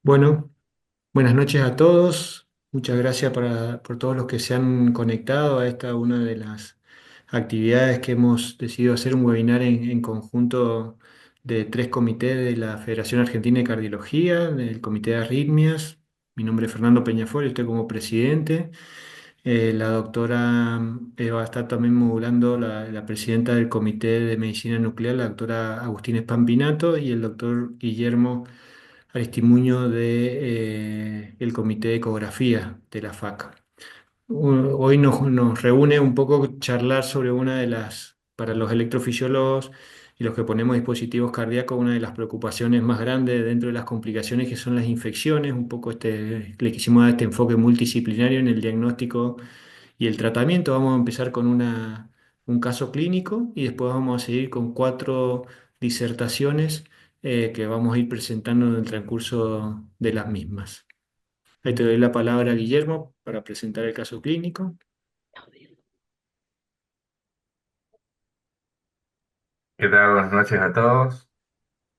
Bueno, buenas noches a todos. Muchas gracias por todos los que se han conectado a esta una de las actividades que hemos decidido hacer un webinar en conjunto de tres comités de la Federación Argentina de Cardiología, del Comité de Arritmias. Mi nombre es Fernando Peñafort y estoy como presidente. La doctora va a estar también modulando la presidenta del Comité de Medicina Nuclear, la doctora Agustín Spampinato, y el doctor Guillermo Aristimuño el Comité de Ecografía de la FAC. Hoy nos reúne un poco charlar sobre una de para los electrofisiólogos y los que ponemos dispositivos cardíacos, una de las preocupaciones más grandes dentro de las complicaciones que son las infecciones. Un poco le quisimos dar este enfoque multidisciplinario en el diagnóstico y el tratamiento. Vamos a empezar con un caso clínico y después vamos a seguir con cuatro disertaciones que vamos a ir presentando en el transcurso de las mismas. Ahí te doy la palabra, Guillermo, para presentar el caso clínico. ¿Qué tal? Buenas noches a todos.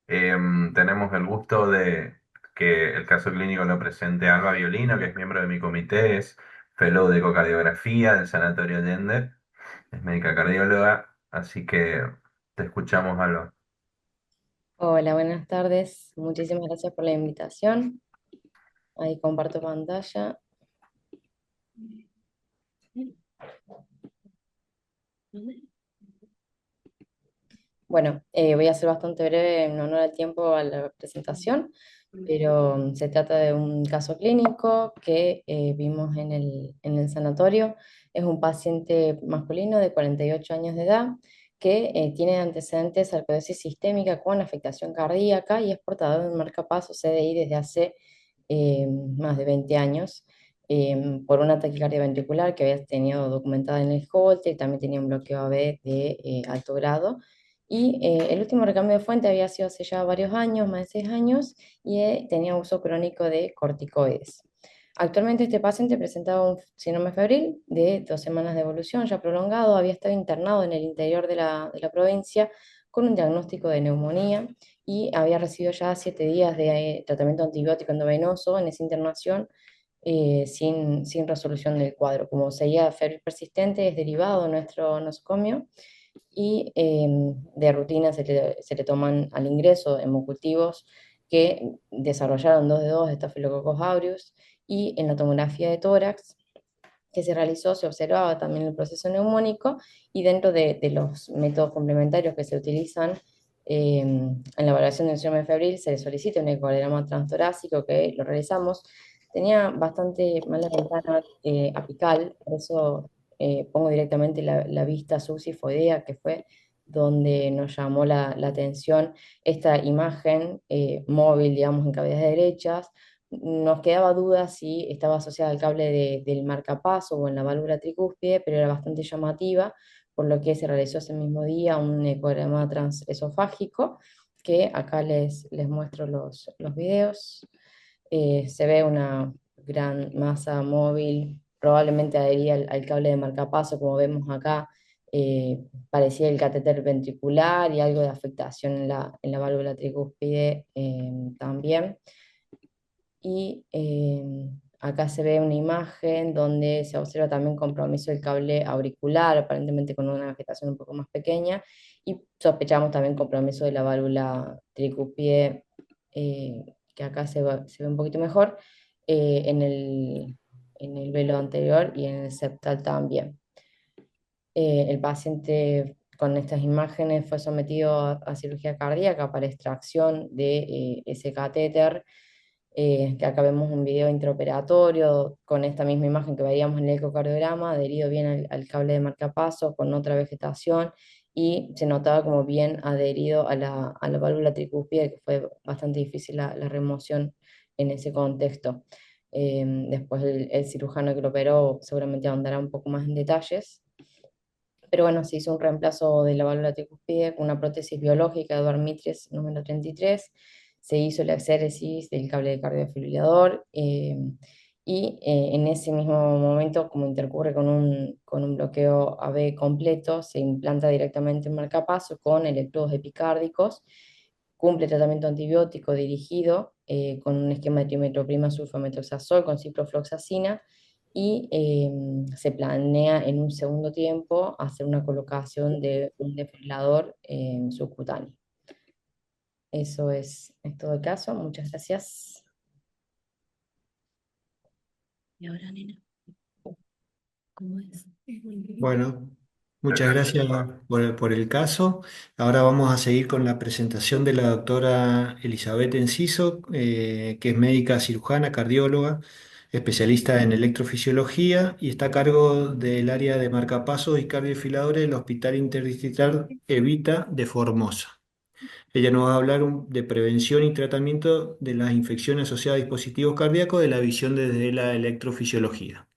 Tenemos el gusto de que el caso clínico lo presente Alba Violino, que es miembro de mi comité, es fellow de ecocardiografía del Sanatorio Allende, es médica cardióloga, así que te escuchamos, Alba. Hola, buenas tardes. Muchísimas gracias por la invitación. Ahí comparto pantalla. Bueno, voy a ser bastante breve en honor al tiempo a la presentación, pero se trata de un caso clínico que vimos en el sanatorio. Es un paciente masculino de 48 años de edad que tiene antecedentes de artrosis sistémica con afectación cardíaca y es portador de un marcapaso CDI desde hace más de 20 años. Por una taquicardia ventricular que había tenido documentada en el Holter, y también tenía un bloqueo AB de alto grado. Y el último recambio de fuente había sido hace ya varios años, más de 6 años, y tenía uso crónico de corticoides. Actualmente este paciente presentaba un síndrome febril de 2 semanas de evolución ya prolongado, había estado internado en el interior de la provincia con un diagnóstico de neumonía y había recibido ya 7 días de tratamiento antibiótico endovenoso en esa internación sin resolución del cuadro. Como seguía febril persistente, es derivado de nuestro nosocomio y de rutina se le toman al ingreso hemocultivos que desarrollaron 2 de 2 Staphylococcus aureus, y en la tomografía de tórax que se realizó se observaba también el proceso neumónico, y dentro de los métodos complementarios que se utilizan en la evaluación del síndrome febril se le solicita un ecograma transtorácico que lo realizamos. Tenía bastante mala ventana apical, por eso pongo directamente la vista subsifoidea, que fue donde nos llamó la atención esta imagen móvil, digamos, en cavidades derechas. Nos quedaba duda si estaba asociada al cable del marcapaso o en la válvula tricúspide, pero era bastante llamativa, por lo que se realizó ese mismo día un ecograma transesofágico, que acá les muestro los videos. Se ve una gran masa móvil, probablemente adherida al cable de marcapaso, como vemos acá. Parecía el catéter ventricular y algo de afectación en la válvula tricúspide también. Y acá se ve una imagen donde se observa también compromiso del cable auricular, aparentemente con una vegetación un poco más pequeña, y sospechamos también compromiso de la válvula tricúspide, que acá se ve un poquito mejor, en el velo anterior y en el septal también. El paciente con estas imágenes fue sometido a cirugía cardíaca para extracción de ese catéter, que acá vemos un video intraoperatorio con esta misma imagen que veíamos en el ecocardiograma, adherido bien al cable de marcapaso con otra vegetación, y se notaba como bien adherido a la válvula tricúspide, que fue bastante difícil la remoción en ese contexto. Después el cirujano que lo operó seguramente ahondará un poco más en detalles. Pero bueno, se hizo un reemplazo de la válvula tricúspide con una prótesis biológica de Eduard Mitres número 33. Se hizo la exéresis del cable de cardiofibrilador, y en ese mismo momento, como intercurre con un bloqueo AB completo, se implanta directamente en marcapaso con electrodos epicárdicos, cumple tratamiento antibiótico dirigido con un esquema de trimetoprima sulfamethoxazol con ciprofloxacina y se planea en un segundo tiempo hacer una colocación de un desfibrilador subcutáneo. Eso es todo el caso. Muchas gracias. Y ahora, nena, ¿cómo es? Bueno, muchas Perfecto. gracias por el caso. Ahora vamos a seguir con la presentación de la doctora Elizabeth Enciso, que es médica cirujana, cardióloga, especialista en electrofisiología y está a cargo del área de marcapasos y cardiofiladores del Hospital Interdistrital Evita de Formosa. Ella nos va a hablar de prevención y tratamiento de las infecciones asociadas a dispositivos cardíacos de la visión desde la electrofisiología.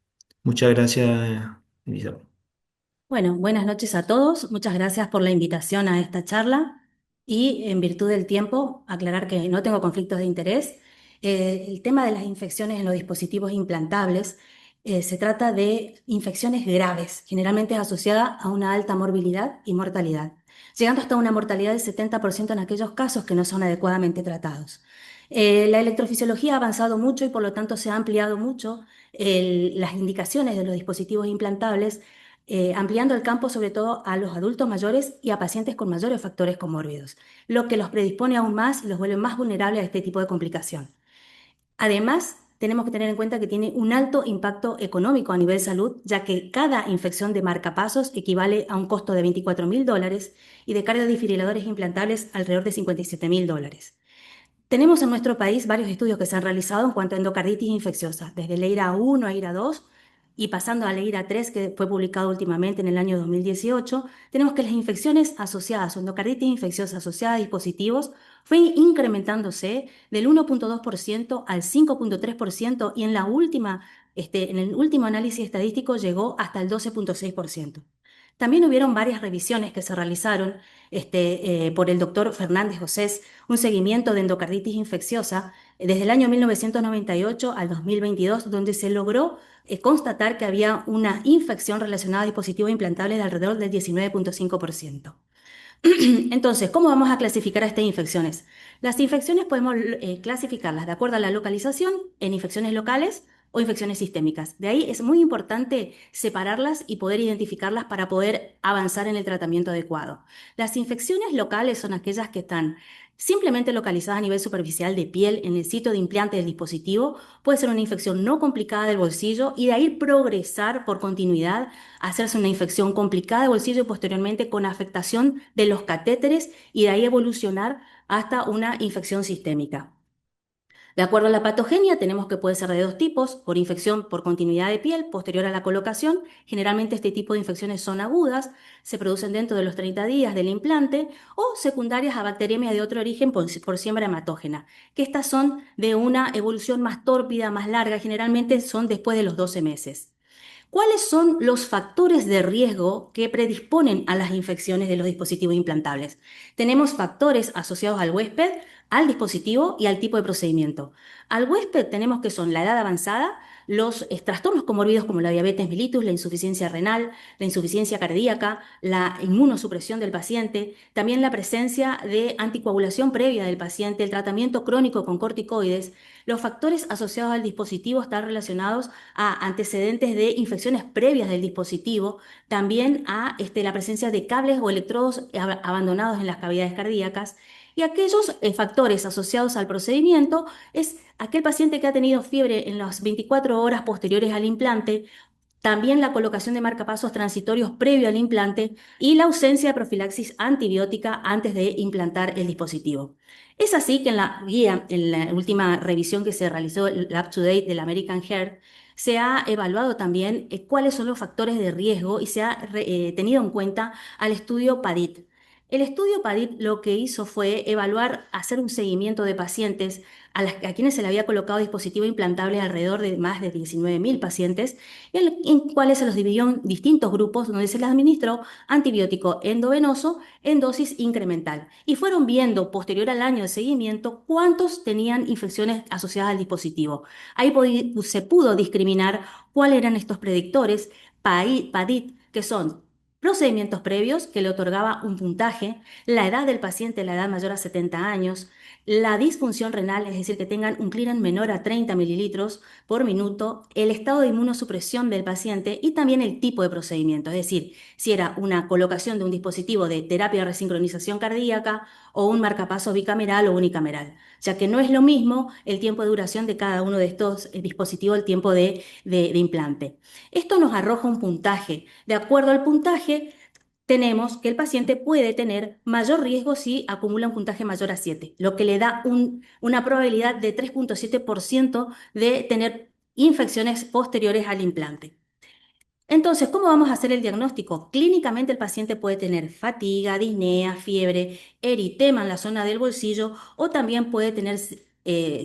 Muchas gracias, Elizabeth. Bueno, buenas noches a todos. Muchas gracias por la invitación a esta charla y en virtud del tiempo, aclarar que no tengo conflictos de interés. El tema de las infecciones en los dispositivos implantables se trata de infecciones graves, generalmente asociada a una alta morbilidad y mortalidad, llegando hasta una mortalidad del 70% en aquellos casos que no son adecuadamente tratados. La electrofisiología ha avanzado mucho y por lo tanto se ha ampliado mucho las indicaciones de los dispositivos implantables, ampliando el campo sobre todo a los adultos mayores y a pacientes con mayores factores comórbidos, lo que los predispone aún más y los vuelve más vulnerables a este tipo de complicación. Además, tenemos que tener en cuenta que tiene un alto impacto económico a nivel salud, ya que cada infección de marcapasos equivale a un costo de $24.000 y de cardiofibriladores implantables alrededor de $57.000. Tenemos en nuestro país varios estudios que se han realizado en cuanto a endocarditis infecciosa, desde el EIRA 1 a EIRA 2 y pasando al EIRA 3, que fue publicado últimamente en el año 2018. Tenemos que las infecciones asociadas o endocarditis infecciosa asociada a dispositivos fue incrementándose del 1,2% al 5,3% y en el último análisis estadístico llegó hasta el 12,6%. También hubieron varias revisiones que se realizaron por el doctor Fernández Josés, un seguimiento de endocarditis infecciosa desde el año 1998 al 2022, donde se logró constatar que había una infección relacionada a dispositivos implantables de alrededor del 19,5%. Entonces, ¿cómo vamos a clasificar a estas infecciones? Las infecciones podemos clasificarlas de acuerdo a la localización en infecciones locales o infecciones sistémicas. De ahí es muy importante separarlas y poder identificarlas para poder avanzar en el tratamiento adecuado. Las infecciones locales son aquellas que están simplemente localizadas a nivel superficial de piel en el sitio de implante del dispositivo. Puede ser una infección no complicada del bolsillo y de ahí progresar por continuidad, hacerse una infección complicada de bolsillo y posteriormente con afectación de los catéteres y de ahí evolucionar hasta una infección sistémica. De acuerdo a la patogenia, tenemos que puede ser de dos tipos, por infección por continuidad de piel posterior a la colocación. Generalmente este tipo de infecciones son agudas, se producen dentro de los 30 días del implante o secundarias a bacteriemia de otro origen por siembra hematógena, que estas son de una evolución más tórpida, más larga, generalmente son después de los 12 meses. ¿Cuáles son los factores de riesgo que predisponen a las infecciones de los dispositivos implantables? Tenemos factores asociados al huésped, al dispositivo y al tipo de procedimiento. Al huésped tenemos que son la edad avanzada, los trastornos comórbidos como la diabetes mellitus, la insuficiencia renal, la insuficiencia cardíaca, la inmunosupresión del paciente, también la presencia de anticoagulación previa del paciente, el tratamiento crónico con corticoides. Los factores asociados al dispositivo están relacionados a antecedentes de infecciones previas del dispositivo, también a la presencia de cables o electrodos abandonados en las cavidades cardíacas. Y aquellos factores asociados al procedimiento es aquel paciente que ha tenido fiebre en las 24 horas posteriores al implante, también la colocación de marcapasos transitorios previo al implante y la ausencia de profilaxis antibiótica antes de implantar el dispositivo. Es así que en la guía, en la última revisión que se realizó, el Up to Date del American Heart, se ha evaluado también cuáles son los factores de riesgo y se ha tenido en cuenta al estudio PADIT. El estudio PADIT lo que hizo fue evaluar, hacer un seguimiento de pacientes a quienes se le había colocado dispositivo implantable alrededor de más de 19.000 pacientes, en cuales se los dividió en distintos grupos donde se les administró antibiótico endovenoso en dosis incremental. Y fueron viendo, posterior al año de seguimiento, cuántos tenían infecciones asociadas al dispositivo. Ahí se pudo discriminar cuáles eran estos predictores, PADIT, que son procedimientos previos que le otorgaba un puntaje, la edad del paciente, la edad mayor a 70 años, la disfunción renal, es decir, que tengan un clearance menor a 30 mililitros por minuto, el estado de inmunosupresión del paciente y también el tipo de procedimiento, es decir, si era una colocación de un dispositivo de terapia de resincronización cardíaca o un marcapasos bicameral o unicameral, ya que no es lo mismo el tiempo de duración de cada uno de estos dispositivos, el tiempo de implante. Esto nos arroja un puntaje. De acuerdo al puntaje, tenemos que el paciente puede tener mayor riesgo si acumula un puntaje mayor a 7, lo que le da una probabilidad de 3,7% de tener infecciones posteriores al implante. Entonces, ¿cómo vamos a hacer el diagnóstico? Clínicamente el paciente puede tener fatiga, disnea, fiebre, eritema en la zona del bolsillo o también puede tener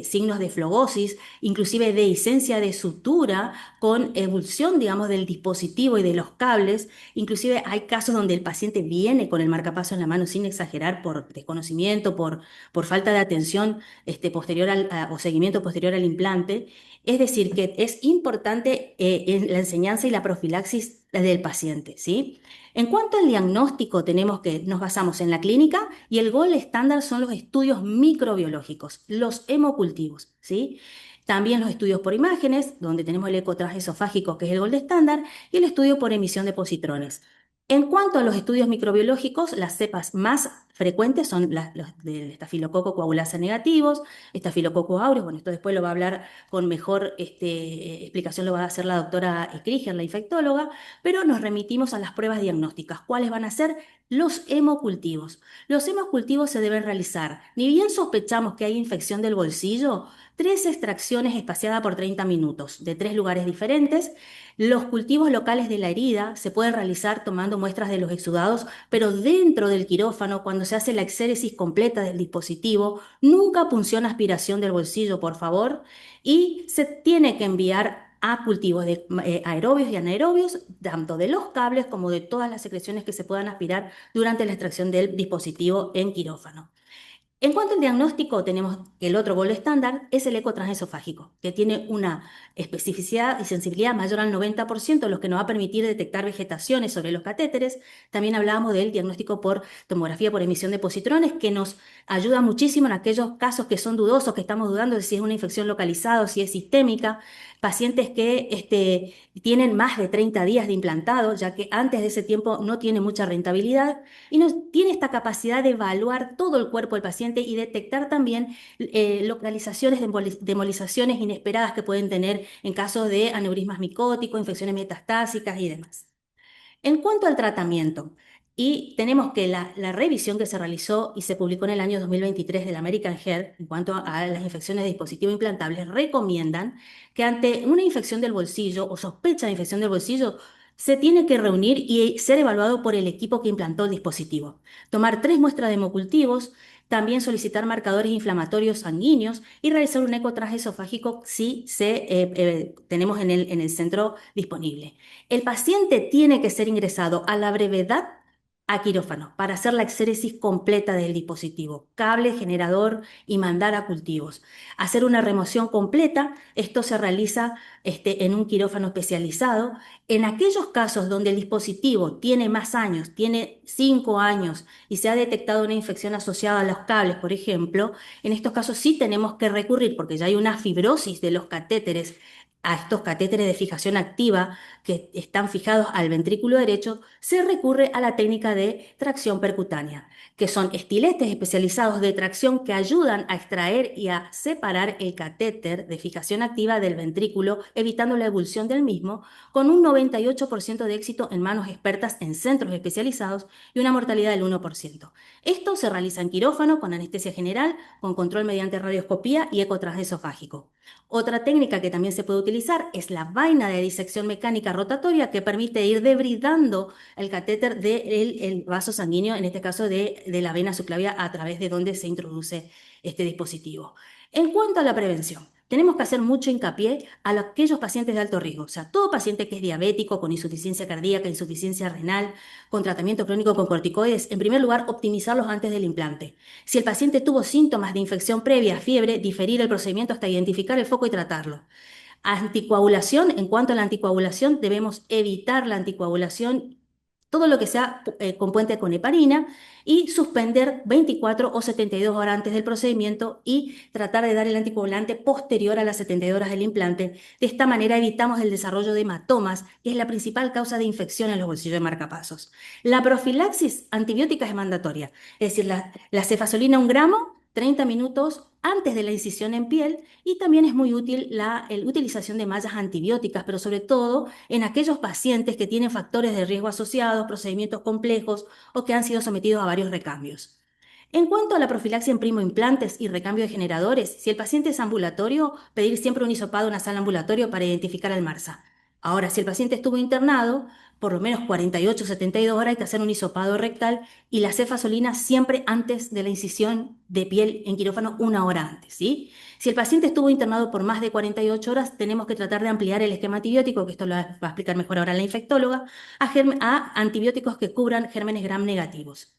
signos de flogosis, inclusive dehiscencia de sutura con ebulsión, digamos, del dispositivo y de los cables. Inclusive hay casos donde el paciente viene con el marcapaso en la mano sin exagerar por desconocimiento, por falta de atención posterior o seguimiento posterior al implante. Es decir, que es importante en la enseñanza y la profilaxis del paciente, ¿sí? En cuanto al diagnóstico, tenemos que nos basamos en la clínica y el gol estándar son los estudios microbiológicos, los hemocultivos, ¿sí? También los estudios por imágenes, donde tenemos el ecotraje esofágico, que es el gol estándar, y el estudio por emisión de positrones. En cuanto a los estudios microbiológicos, las cepas más frecuentes son los del estafilococo coagulasa negativos, estafilococo aureus, bueno, esto después lo va a hablar con mejor explicación, lo va a hacer la doctora Krieger, la infectóloga, pero nos remitimos a las pruebas diagnósticas. ¿Cuáles van a ser? Los hemocultivos. Los hemocultivos se deben realizar, ni bien sospechamos que hay infección del bolsillo, 3 extracciones espaciadas por 30 minutos de 3 lugares diferentes. Los cultivos locales de la herida se pueden realizar tomando muestras de los exudados, pero dentro del quirófano, cuando se hace la exéresis completa del dispositivo, nunca punción aspiración del bolsillo, por favor, y se tiene que enviar a cultivos de aerobios y anaerobios, tanto de los cables como de todas las secreciones que se puedan aspirar durante la extracción del dispositivo en quirófano. En cuanto al diagnóstico, tenemos que el otro gol estándar es el eco transesofágico, que tiene una especificidad y sensibilidad mayor al 90%, lo que nos va a permitir detectar vegetaciones sobre los catéteres. También hablábamos del diagnóstico por tomografía por emisión de positrones, que nos ayuda muchísimo en aquellos casos que son dudosos, que estamos dudando de si es una infección localizada o si es sistémica. Pacientes que tienen más de 30 días de implantado, ya que antes de ese tiempo no tiene mucha rentabilidad y nos tiene esta capacidad de evaluar todo el cuerpo del paciente y detectar también localizaciones de embolizaciones inesperadas que pueden tener en caso de aneurismas micóticos, infecciones metastásicas y demás. En cuanto al tratamiento, y tenemos que la revisión que se realizó y se publicó en el año 2023 del American Heart en cuanto a las infecciones de dispositivos implantables recomiendan que ante una infección del bolsillo o sospecha de infección del bolsillo se tiene que reunir y ser evaluado por el equipo que implantó el dispositivo. Tomar 3 muestras de hemocultivos, también solicitar marcadores inflamatorios sanguíneos y realizar un eco transesofágico si tenemos en el centro disponible. El paciente tiene que ser ingresado a la brevedad a quirófano para hacer la exéresis completa del dispositivo, cable, generador y mandar a cultivos. Hacer una remoción completa, esto se realiza en un quirófano especializado. En aquellos casos donde el dispositivo tiene más años, tiene 5 años y se ha detectado una infección asociada a los cables, por ejemplo, en estos casos sí tenemos que recurrir, porque ya hay una fibrosis de los catéteres, a estos catéteres de fijación activa que están fijados al ventrículo derecho, se recurre a la técnica de tracción percutánea, que son estiletes especializados de tracción que ayudan a extraer y a separar el catéter de fijación activa del ventrículo, evitando la ebulsión del mismo, con un 98% de éxito en manos expertas en centros especializados y una mortalidad del 1%. Esto se realiza en quirófano con anestesia general, con control mediante radioscopía y eco transesofágico. Otra técnica que también se puede utilizar es la vaina de disección mecánica rotatoria, que permite ir debridando el catéter del vaso sanguíneo, en este caso de la vena subclavia, a través de donde se introduce este dispositivo. En cuanto a la prevención, tenemos que hacer mucho hincapié a aquellos pacientes de alto riesgo, o sea, todo paciente que es diabético, con insuficiencia cardíaca, insuficiencia renal, con tratamiento crónico con corticoides, en primer lugar, optimizarlos antes del implante. Si el paciente tuvo síntomas de infección previa, fiebre, diferir el procedimiento hasta identificar el foco y tratarlo. Anticoagulación, en cuanto a la anticoagulación, debemos evitar la anticoagulación todo lo que sea compuente con heparina y suspender 24 o 72 horas antes del procedimiento y tratar de dar el anticoagulante posterior a las 72 horas del implante. De esta manera evitamos el desarrollo de hematomas, que es la principal causa de infección en los bolsillos de marcapasos. La profilaxis antibiótica es mandatoria, es decir, la cefazolina 1 gramo 30 minutos antes de la incisión en piel y también es muy útil la utilización de mallas antibióticas, pero sobre todo en aquellos pacientes que tienen factores de riesgo asociados, procedimientos complejos o que han sido sometidos a varios recambios. En cuanto a la profilaxia en primoimplantes y recambio de generadores, si el paciente es ambulatorio, pedir siempre un hisopado nasal ambulatorio para identificar al MARSA. Ahora, si el paciente estuvo internado, por lo menos 48 o 72 horas hay que hacer un hisopado rectal y la cefazolina siempre antes de la incisión de piel en quirófano 1 hora antes, ¿sí? Si el paciente estuvo internado por más de 48 horas, tenemos que tratar de ampliar el esquema antibiótico, que esto lo va a explicar mejor ahora la infectóloga, a antibióticos que cubran gérmenes gram negativos.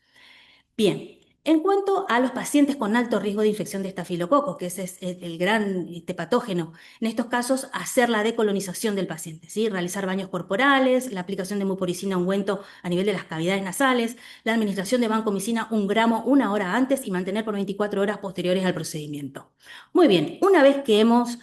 Bien, en cuanto a los pacientes con alto riesgo de infección de estafilococos, que ese es el gran patógeno, en estos casos hacer la decolonización del paciente, ¿sí? Realizar baños corporales, la aplicación de mucoricina ungüento a nivel de las cavidades nasales, la administración de vancomicina 1 gramo 1 hora antes y mantener por 24 horas posteriores al procedimiento. Muy bien, una vez que hemos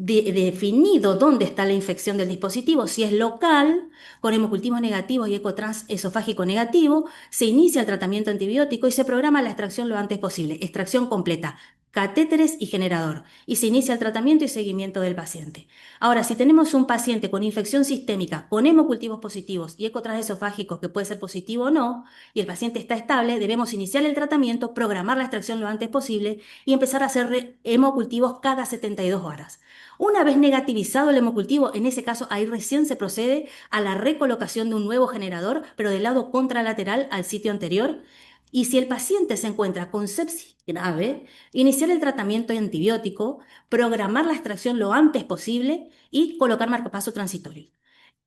definido dónde está la infección del dispositivo, si es local, con hemocultivos negativos y ecotransesofágico negativo, se inicia el tratamiento antibiótico y se programa la extracción lo antes posible, extracción completa, catéteres y generador, y se inicia el tratamiento y seguimiento del paciente. Ahora, si tenemos un paciente con infección sistémica, con hemocultivos positivos y ecotransesofágicos, que puede ser positivo o no, y el paciente está estable, debemos iniciar el tratamiento, programar la extracción lo antes posible y empezar a hacer hemocultivos cada 72 horas. Una vez negativizado el hemocultivo, en ese caso ahí recién se procede a la recolocación de un nuevo generador, pero del lado contralateral al sitio anterior. Y si el paciente se encuentra con sepsis grave, iniciar el tratamiento antibiótico, programar la extracción lo antes posible y colocar marcapaso transitorio.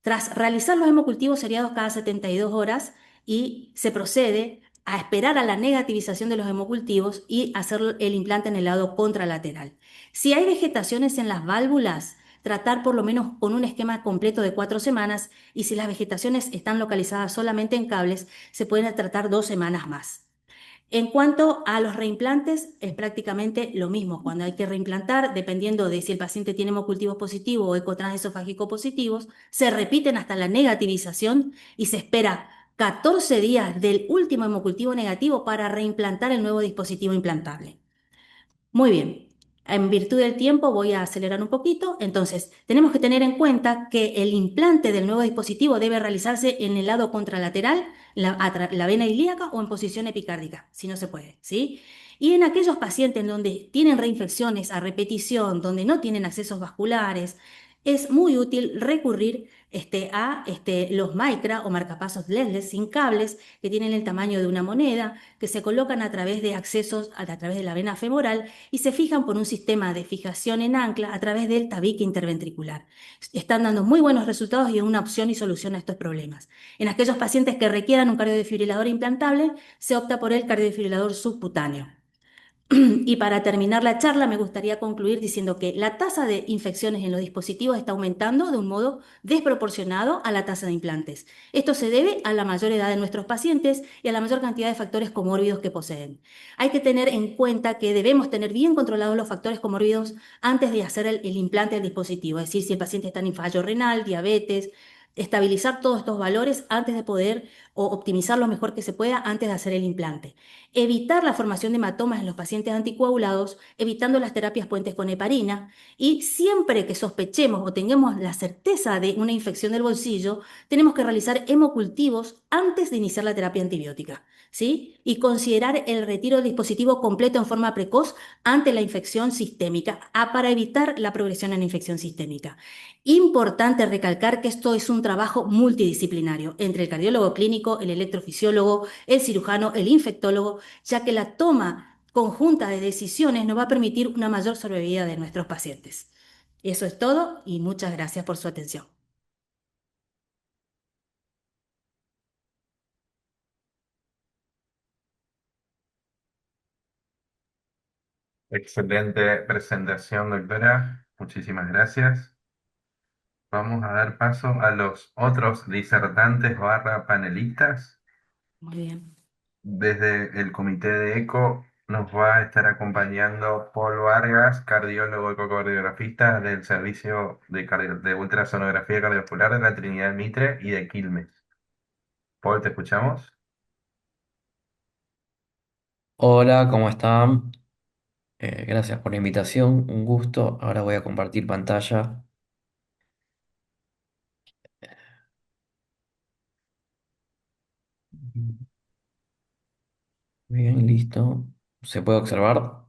Tras realizar los hemocultivos seriados cada 72 horas y se procede a esperar a la negativización de los hemocultivos y hacer el implante en el lado contralateral. Si hay vegetaciones en las válvulas, tratar por lo menos con un esquema completo de 4 semanas y si las vegetaciones están localizadas solamente en cables, se pueden tratar 2 semanas más. En cuanto a los reimplantes, es prácticamente lo mismo. Cuando hay que reimplantar, dependiendo de si el paciente tiene hemocultivos positivos o ecotransesofágicos positivos, se repiten hasta la negativización y se espera 14 días del último hemocultivo negativo para reimplantar el nuevo dispositivo implantable. Muy bien. En virtud del tiempo voy a acelerar un poquito. Entonces, tenemos que tener en cuenta que el implante del nuevo dispositivo debe realizarse en el lado contralateral, la vena ilíaca o en posición epicárdica, si no se puede, ¿sí? Y en aquellos pacientes donde tienen reinfecciones a repetición, donde no tienen accesos vasculares, es muy útil recurrir a los micra o marcapasos leadless sin cables que tienen el tamaño de una moneda, que se colocan a través de accesos a través de la vena femoral y se fijan por un sistema de fijación en ancla a través del tabique interventricular. Están dando muy buenos resultados y es una opción y solución a estos problemas. En aquellos pacientes que requieran un cardiodefibrilador implantable, se opta por el cardiodefibrilador subcutáneo. Y para terminar la charla, me gustaría concluir diciendo que la tasa de infecciones en los dispositivos está aumentando de un modo desproporcionado a la tasa de implantes. Esto se debe a la mayor edad de nuestros pacientes y a la mayor cantidad de factores comórbidos que poseen. Hay que tener en cuenta que debemos tener bien controlados los factores comórbidos antes de hacer el implante del dispositivo, es decir, si el paciente está en fallo renal, diabetes, estabilizar todos estos valores antes de poder o optimizar lo mejor que se pueda antes de hacer el implante. Evitar la formación de hematomas en los pacientes anticoagulados, evitando las terapias puentes con heparina y siempre que sospechemos o tengamos la certeza de una infección del bolsillo, tenemos que realizar hemocultivos antes de iniciar la terapia antibiótica, ¿sí? Y considerar el retiro del dispositivo completo en forma precoz ante la infección sistémica para evitar la progresión en infección sistémica. Importante recalcar que esto es un trabajo multidisciplinario entre el cardiólogo clínico, el electrofisiólogo, el cirujano, el infectólogo, ya que la toma conjunta de decisiones nos va a permitir una mayor sobrevida de nuestros pacientes. Eso es todo y muchas gracias por su atención. Excelente presentación, doctora. Muchísimas gracias. vamos a dar paso a los otros disertantes barra panelistas. Muy bien. Desde el comité de ECO nos va a estar acompañando Paul Vargas, cardiólogo ecocardiografista del servicio de ultrasonografía cardiovascular de la Trinidad Mitre y de Quilmes. Paul, ¿te escuchamos? Hola, ¿cómo están? Gracias por la invitación, un gusto. Ahora voy a compartir pantalla. Bien, listo. ¿Se puede observar?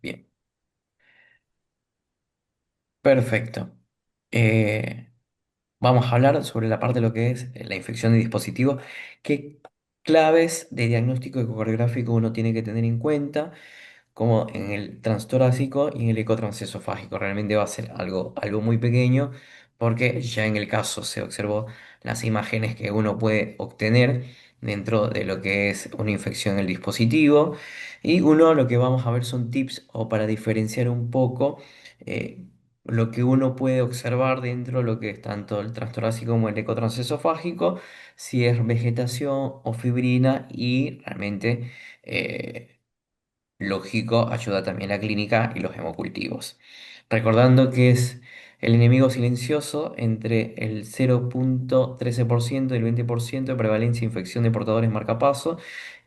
Bien, perfecto. Eh, Vamos a hablar sobre la parte de lo que es la infección de dispositivos. ¿Qué claves de diagnóstico ecocardiográfico uno tiene que tener en cuenta? Como en el transtorácico y en el ecotransesofágico. Realmente va a ser algo muy pequeño porque ya en el caso se observó las imágenes que uno puede obtener dentro de lo que es una infección en el dispositivo. Y uno lo que vamos a ver son tips o para diferenciar un poco eh, lo que uno puede observar dentro de lo que es tanto el transtorácico como el ecotransesofágico, si es vegetación o fibrina y realmente... lógico, ayuda también la clínica y los hemocultivos. Recordando que es el enemigo silencioso entre el 0,13% y el 20% de prevalencia de infección de portadores marcapaso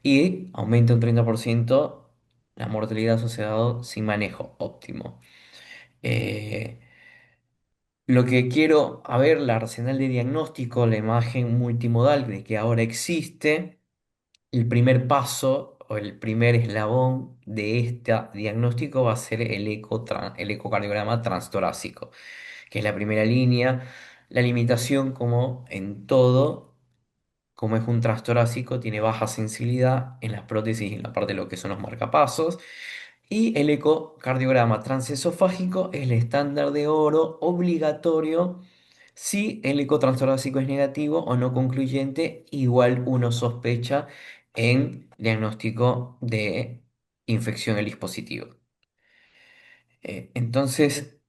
y aumenta un 30% la mortalidad asociada sin manejo óptimo. Eh, lo que quiero a ver, la arsenal de diagnóstico, la imagen multimodal de que ahora existe. El primer paso o el primer eslabón de este diagnóstico va a ser el ecocardiograma transtorácico, que es la primera línea. La limitación, como en todo, como es un transtorácico, tiene baja sensibilidad en las prótesis y en la parte de lo que son los marcapasos. Y el ecocardiograma transesofágico es el estándar de oro obligatorio. Si el eco transtorácico es negativo o no concluyente, igual uno sospecha en diagnóstico de infección del dispositivo. Entonces,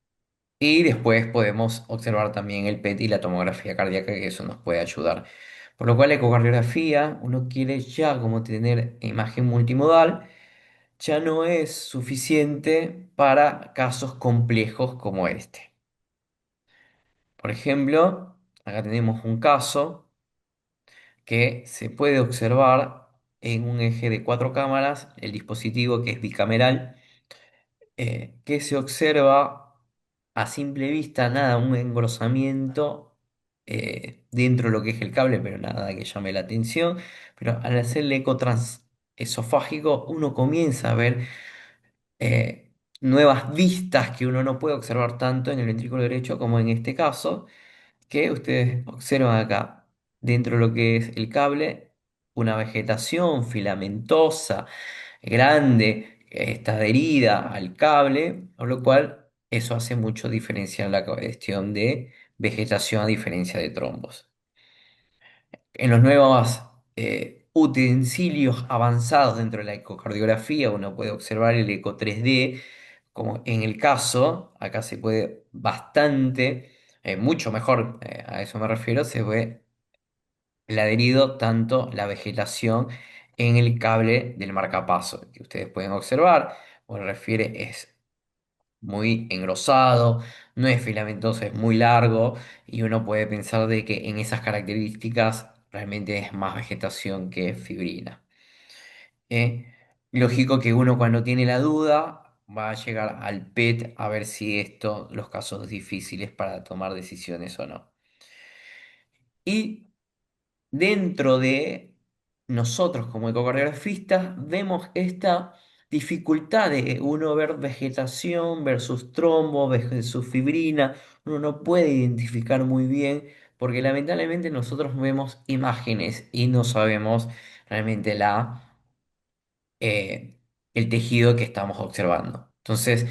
y después podemos observar también el PET y la tomografía cardíaca, que eso nos puede ayudar. Por lo cual, la ecocardiografía, uno quiere ya como tener imagen multimodal, ya no es suficiente para casos complejos como este. Por ejemplo, acá tenemos un caso que se puede observar en un eje de cuatro cámaras, el dispositivo que es bicameral, que se observa a simple vista, nada, un engrosamiento dentro de lo que es el cable, pero nada que llame la atención. Pero al hacer el eco transesofágico, uno comienza a ver nuevas vistas que uno no puede observar tanto en el ventrículo derecho como en este caso que ustedes observan acá, dentro de lo que es el cable, una vegetación filamentosa, grande, está adherida al cable, por lo cual eso hace mucho diferenciar la cuestión de vegetación a diferencia de trombos. En los nuevos utensilios avanzados dentro de la ecocardiografía, uno puede observar el eco 3D, como en el caso, acá se puede bastante, mucho mejor, a eso me refiero, se ve el adherido, tanto la vegetación en el cable del marcapaso, que ustedes pueden observar, bueno, refiere, es muy engrosado, no es filamentoso, es muy largo y uno puede pensar de que en esas características realmente es más vegetación que fibrina. ¿Eh? Lógico que uno cuando tiene la duda va a llegar al PET a ver si esto, los casos difíciles para tomar decisiones o no. Y dentro de nosotros como ecocardiografistas vemos esta dificultad de uno ver vegetación versus trombo, versus fibrina, uno no puede identificar muy bien porque lamentablemente nosotros vemos imágenes y no sabemos realmente eh, el tejido que estamos observando. Entonces,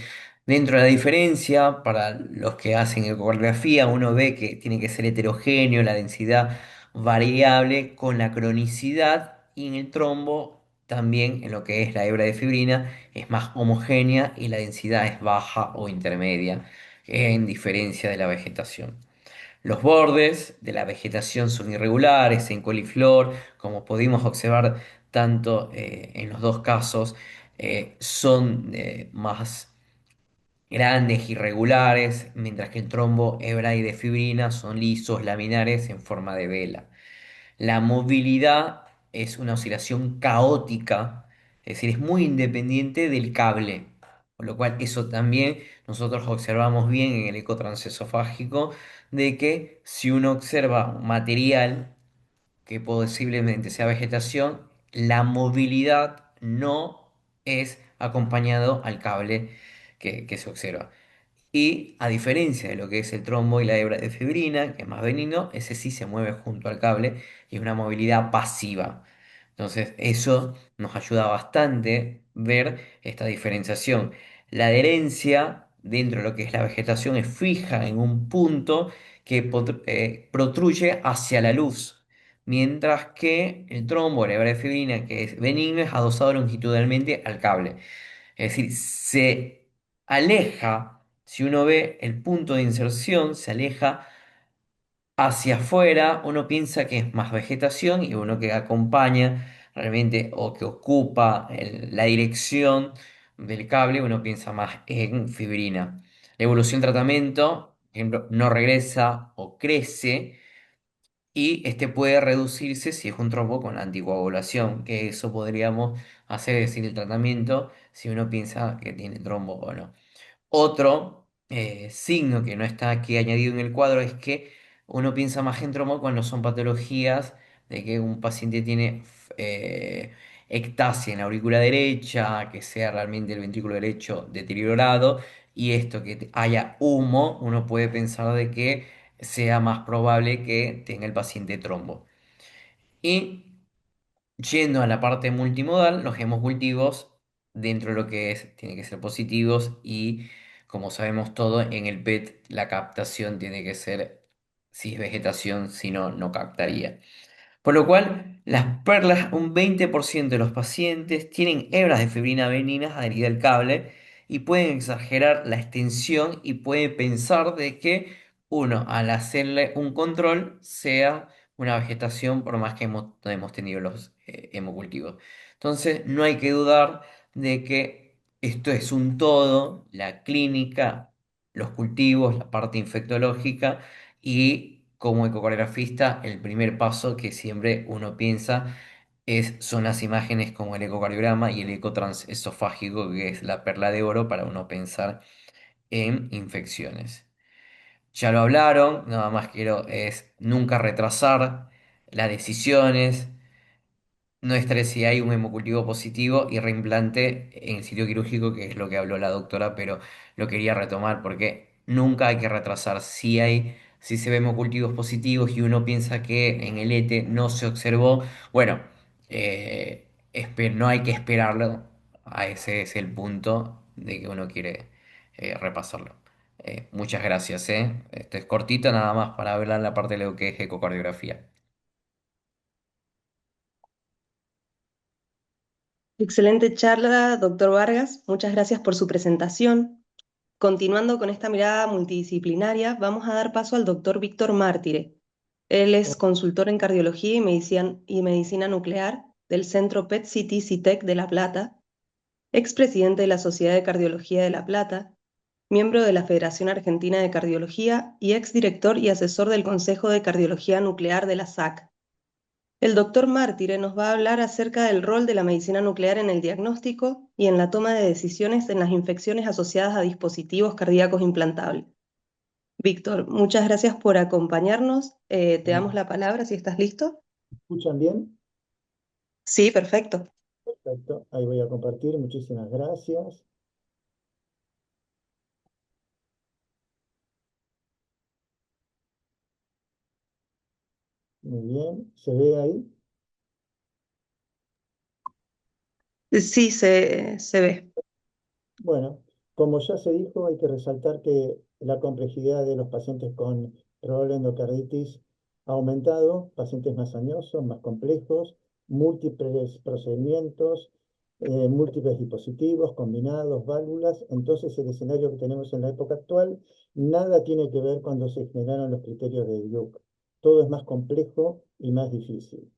dentro de la diferencia, para los que hacen ecografía, uno ve que tiene que ser heterogéneo, la densidad variable con la cronicidad, y en el trombo, también en lo que es la hebra de fibrina, es más homogénea y la densidad es baja o intermedia, en diferencia de la vegetación. Los bordes de la vegetación son irregulares en coliflor, como pudimos observar tanto en los dos casos, son más grandes, irregulares, mientras que el trombo hebra y de fibrina son lisos, laminares en forma de vela. La movilidad es una oscilación caótica, es decir, es muy independiente del cable, por lo cual eso también nosotros observamos bien en el eco transesofágico, de que si uno observa un material que posiblemente sea vegetación, la movilidad no es acompañado al cable que se observa. Y a diferencia de lo que es el trombo y la hebra de fibrina, que es más benigno, ese sí se mueve junto al cable y es una movilidad pasiva. Entonces, eso nos ayuda bastante ver esta diferenciación. La adherencia dentro de lo que es la vegetación es fija en un punto que protruye hacia la luz, mientras que el trombo, la hebra de fibrina, que es benigno, es adosado longitudinalmente al cable. Es decir, se aleja, si uno ve el punto de inserción, se aleja hacia afuera, uno piensa que es más vegetación y uno que acompaña realmente o que ocupa la dirección del cable, uno piensa más en fibrina. La evolución tratamiento, por ejemplo, no regresa o crece. Y este puede reducirse si es un trombo con anticoagulación, que eso podríamos hacer, es decir, el tratamiento si uno piensa que tiene trombo o no. Otro signo que no está aquí añadido en el cuadro es que uno piensa más en trombo cuando son patologías de que un paciente tiene ectasia en la aurícula derecha, que sea realmente el ventrículo derecho deteriorado, y esto que haya humo, uno puede pensar de que sea más probable que tenga el paciente trombo. Y yendo a la parte multimodal, los hemocultivos, dentro de lo que es, tienen que ser positivos y, como sabemos todo, en el PET la captación tiene que ser, si es vegetación, si no, no captaría. Por lo cual, las perlas, un 20% de los pacientes tienen hebras de fibrina veninas adheridas al cable y pueden exagerar la extensión y pueden pensar de que uno, al hacerle un control, sea una vegetación por más que no hemos tenido los hemocultivos. Entonces, no hay que dudar de que esto es un todo, la clínica, los cultivos, la parte infectológica y como ecocardiografista, el primer paso que siempre uno piensa son las imágenes como el ecocardiograma y el eco transesofágico, que es la perla de oro para uno pensar en infecciones. Ya lo hablaron, nada más quiero es nunca retrasar las decisiones, no estaré si hay un hemocultivo positivo y reimplante en el sitio quirúrgico, que es lo que habló la doctora, pero lo quería retomar porque nunca hay que retrasar. Si se ven hemocultivos positivos y uno piensa que en el ETE no se observó, bueno, no hay que esperarlo. A ese es el punto de que uno quiere repasarlo. Muchas gracias, ¿eh? Esto es cortito nada más para hablar la parte de lo que es ecocardiografía. Excelente charla, doctor Vargas. Muchas gracias por su presentación. Continuando con esta mirada multidisciplinaria, vamos a dar paso al doctor Víctor Mártire. Él es consultor en cardiología y medicina nuclear del Centro PET-CT CITEC de La Plata, expresidente de la Sociedad de Cardiología de La Plata, miembro de la Federación Argentina de Cardiología y exdirector y asesor del Consejo de Cardiología Nuclear de la SAC. El doctor Mártire nos va a hablar acerca del rol de la medicina nuclear en el diagnóstico y en la toma de decisiones en las infecciones asociadas a dispositivos cardíacos implantables. Víctor, muchas gracias por acompañarnos. Te damos la palabra si estás listo. ¿Escuchan bien? Sí, perfecto. Perfecto. Ahí voy a compartir. Muchísimas gracias. Muy bien. ¿Se ve ahí? Sí, se ve. Bueno, como ya se dijo, hay que resaltar que la complejidad de los pacientes con probable endocarditis ha aumentado, pacientes más añosos, más complejos, múltiples procedimientos, múltiples dispositivos combinados, válvulas. Entonces, el escenario que tenemos en la época actual Nada tiene que ver cuando se generaron los criterios de Duke. Todo es más complejo y más difícil.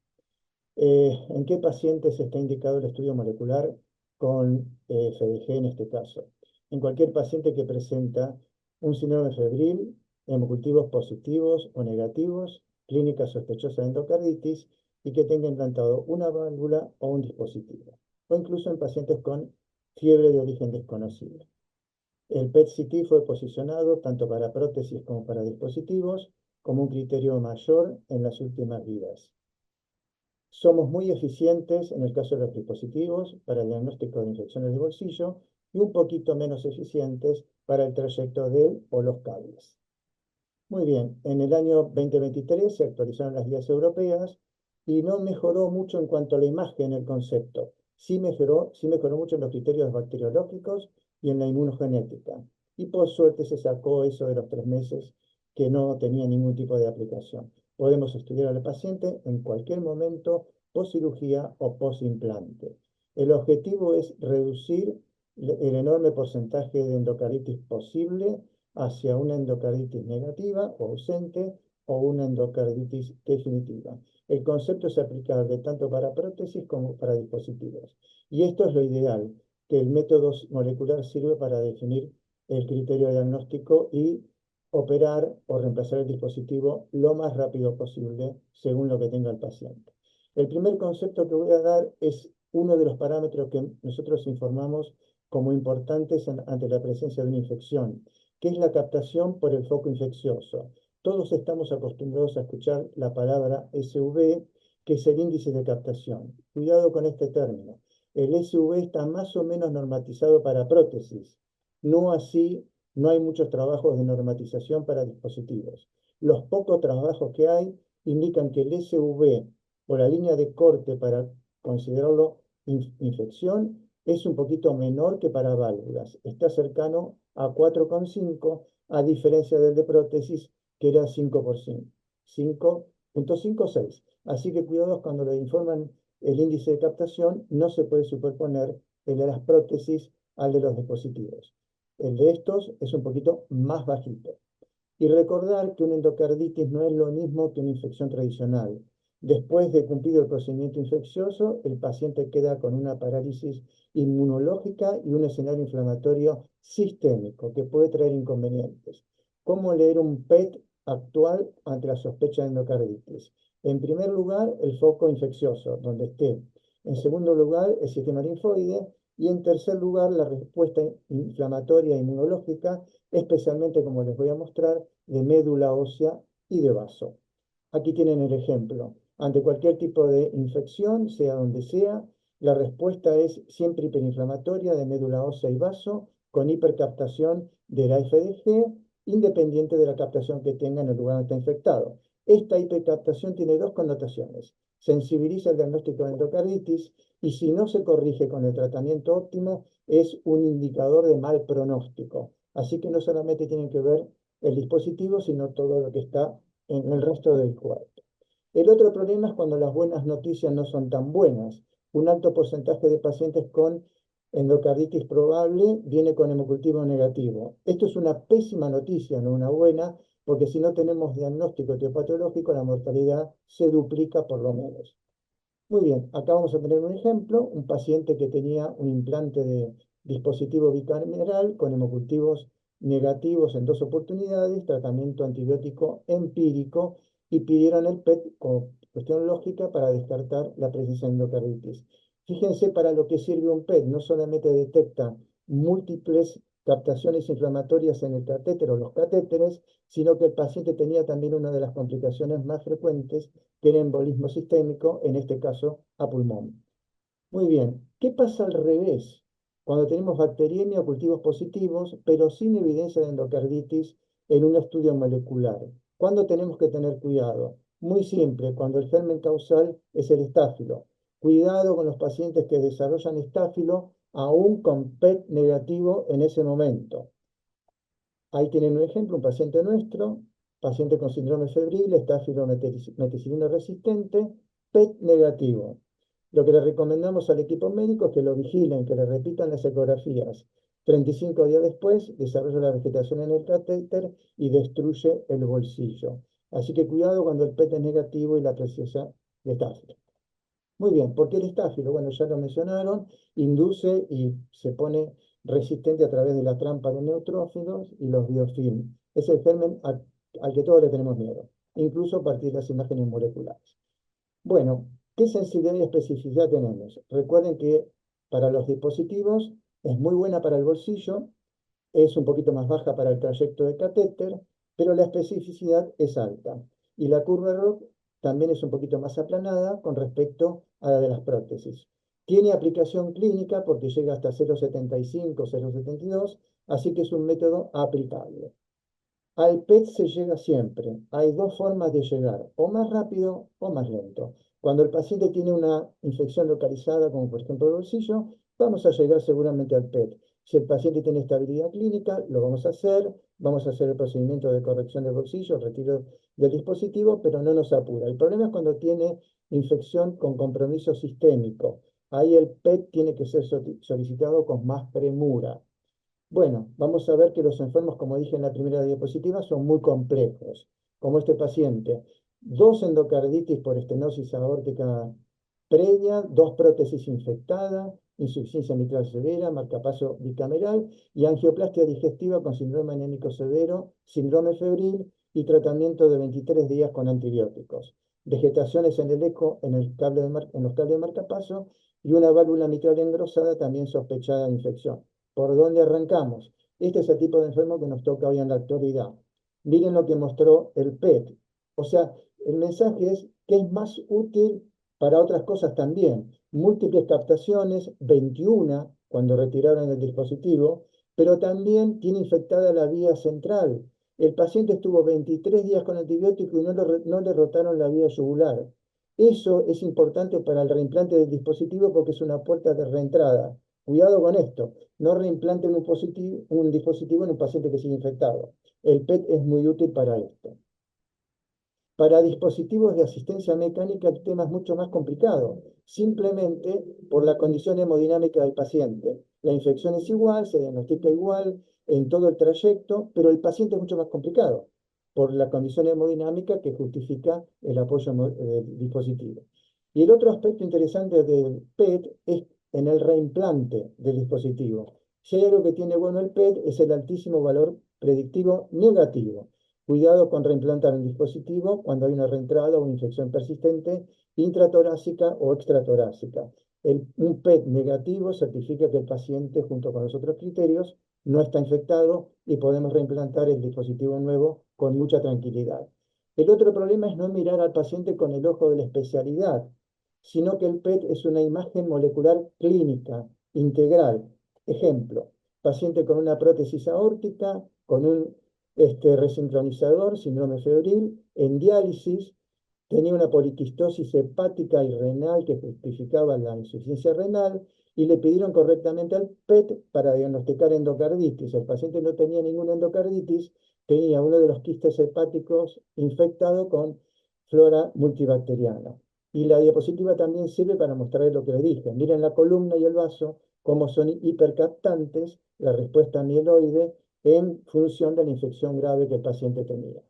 ¿En qué pacientes está indicado el estudio molecular con FDG en este caso? En cualquier paciente que presenta un síndrome febril, hemocultivos positivos o negativos, clínica sospechosa de endocarditis y que tenga implantado una válvula o un dispositivo, o incluso en pacientes con fiebre de origen desconocido. El PET-CT fue posicionado tanto para prótesis como para dispositivos como un criterio mayor en las últimas vidas. Somos muy eficientes en el caso de los dispositivos para el diagnóstico de infecciones de bolsillo y un poquito menos eficientes para el trayecto de o los cables. Muy bien, en el año 2023 se actualizaron las guías europeas y no mejoró mucho en cuanto a la imagen el concepto. Sí mejoró mucho en los criterios bacteriológicos y en la inmunogenética. Y por suerte se sacó eso de los 3 meses que no tenía ningún tipo de aplicación. Podemos estudiar al paciente en cualquier momento, post cirugía o post implante. El objetivo es reducir el enorme porcentaje de endocarditis posible hacia una endocarditis negativa o ausente o una endocarditis definitiva. El concepto es aplicable tanto para prótesis como para dispositivos. Y esto es lo ideal, que el método molecular sirve para definir el criterio diagnóstico y operar o reemplazar el dispositivo lo más rápido posible según lo que tenga el paciente. El primer concepto que voy a dar es uno de los parámetros que nosotros informamos como importantes ante la presencia de una infección, que es la captación por el foco infeccioso. Todos estamos acostumbrados a escuchar la palabra SV, que es el índice de captación. Cuidado con este término. El SV está más o menos normatizado para prótesis. No así, no hay muchos trabajos de normatización para dispositivos. Los pocos trabajos que hay indican que el SV o la línea de corte para considerarlo infección es un poquito menor que para válvulas. Está cercano a 4,5, a diferencia del de prótesis, que era 5%, 5,56. Así que cuidados cuando le informan el índice de captación, no se puede superponer el de las prótesis al de los dispositivos. El de estos es un poquito más bajito. Y recordar que una endocarditis no es lo mismo que una infección tradicional. Después de cumplido el procedimiento infeccioso, el paciente queda con una parálisis inmunológica y un escenario inflamatorio sistémico que puede traer inconvenientes. ¿Cómo leer un PET actual ante la sospecha de endocarditis? En primer lugar, el foco infeccioso, donde esté. En segundo lugar, el sistema linfoide. Y en tercer lugar, la respuesta inflamatoria inmunológica, especialmente, como les voy a mostrar, de médula ósea y de vaso. Aquí tienen el ejemplo. Ante cualquier tipo de infección, sea donde sea, la respuesta es siempre hiperinflamatoria de médula ósea y vaso, con hipercaptación de la FDG, independiente de la captación que tenga en el lugar donde está infectado. Esta hipercaptación tiene dos connotaciones. Sensibiliza el diagnóstico de endocarditis y si no se corrige con el tratamiento óptimo, es un indicador de mal pronóstico. Así que no solamente tienen que ver el dispositivo, sino todo lo que está en el resto del cuerpo. El otro problema es cuando las buenas noticias no son tan buenas. Un alto porcentaje de pacientes con endocarditis probable viene con hemocultivo negativo. Esto es una pésima noticia, no una buena, porque si no tenemos diagnóstico etiopatológico, la mortalidad se duplica por lo menos. Muy bien, acá vamos a tener un ejemplo, un paciente que tenía un implante de dispositivo bicameral con hemocultivos negativos en 2 oportunidades, tratamiento antibiótico empírico y pidieron el PET como cuestión lógica para descartar la presencia de endocarditis. Fíjense para lo que sirve un PET, no solamente detecta múltiples captaciones inflamatorias en el catéter o los catéteres, sino que el paciente tenía también una de las complicaciones más frecuentes, que era embolismo sistémico, en este caso a pulmón. Muy bien, ¿qué pasa al revés? Cuando tenemos bacteriemia o cultivos positivos, pero sin evidencia de endocarditis en un estudio molecular. ¿Cuándo tenemos que tener cuidado? Muy simple, cuando el germen causal es el estáfilo. Cuidado con los pacientes que desarrollan estáfilo, aún con PET negativo en ese momento. Ahí tienen un ejemplo, un paciente nuestro, paciente con síndrome febril, estáfilo meticilina resistente, PET negativo. Lo que le recomendamos al equipo médico es que lo vigilen, que le repitan las ecografías. 35 días después desarrolla la vegetación en el catéter y destruye el bolsillo. Así que cuidado cuando el PET es negativo y la preciosa letáfilo. Muy bien, ¿por qué el estáfilo? Bueno, ya lo mencionaron, induce y se pone resistente a través de la trampa de neutrófilos y los biofilm. Es el germen al que todos le tenemos miedo, incluso a partir de las imágenes moleculares. Bueno, ¿qué sensibilidad y especificidad tenemos? Recuerden que para los dispositivos es muy buena para el bolsillo, es un poquito más baja para el trayecto de catéter, pero la especificidad es alta. Y la curva de ROC también es un poquito más aplanada con respecto a la de las prótesis. Tiene aplicación clínica porque llega hasta 0,75, 0,72, así que es un método aplicable. Al PET se llega siempre. Hay dos formas de llegar, o más rápido o más lento. Cuando el paciente tiene una infección localizada, como por ejemplo el bolsillo, vamos a llegar seguramente al PET. Si el paciente tiene estabilidad clínica, lo vamos a hacer el procedimiento de corrección del bolsillo, retiro del dispositivo, pero no nos apura. El problema es cuando tiene infección con compromiso sistémico. Ahí el PET tiene que ser solicitado con más premura. Bueno, vamos a ver que los enfermos, como dije en la primera diapositiva, son muy complejos, como este paciente. Dos endocarditis por estenosis aórtica previa, dos prótesis infectadas, insuficiencia mitral severa, marcapaso bicameral y angioplastia digestiva con síndrome anémico severo, síndrome febril y tratamiento de 23 días con antibióticos. Vegetaciones en el eco, en los cables de marcapaso y una válvula mitral engrosada también sospechada de infección. ¿Por dónde arrancamos? Este es el tipo de enfermo que nos toca hoy en la actualidad. Miren lo que mostró el PET. O sea, el mensaje es que es más útil para otras cosas también. Múltiples captaciones, 21 cuando retiraron el dispositivo, pero también tiene infectada la vía central. El paciente estuvo 23 días con antibiótico y no le rotaron la vía yugular. Eso es importante para el reimplante del dispositivo porque es una puerta de reentrada. Cuidado con esto, no reimplanten un dispositivo en un paciente que sigue infectado. El PET es muy útil para esto. Para dispositivos de asistencia mecánica el tema es mucho más complicado, simplemente por la condición hemodinámica del paciente. La infección es igual, se diagnostica igual en todo el trayecto, pero el paciente es mucho más complicado por la condición hemodinámica que justifica el apoyo del dispositivo. Y el otro aspecto interesante del PET es en el reimplante del dispositivo. Si hay algo que tiene bueno el PET es el altísimo valor predictivo negativo. Cuidado con reimplantar un dispositivo cuando hay una reentrada o una infección persistente intratorácica o extratorácica. Un PET negativo certifica que el paciente, junto con los otros criterios, no está infectado y podemos reimplantar el dispositivo nuevo con mucha tranquilidad. El otro problema es no mirar al paciente con el ojo de la especialidad, sino que el PET es una imagen molecular clínica, integral. Ejemplo, paciente con una prótesis aórtica, con un resincronizador, síndrome febril, en diálisis, tenía una poliquistosis hepática y renal que justificaba la insuficiencia renal y le pidieron correctamente al PET para diagnosticar endocarditis. El paciente no tenía ninguna endocarditis, tenía uno de los quistes hepáticos infectado con flora multibacteriana. Y la diapositiva también sirve para mostrar lo que le dije. Miren la columna y el vaso, cómo son hipercaptantes, la respuesta mieloide en función de la infección grave que el paciente tenía.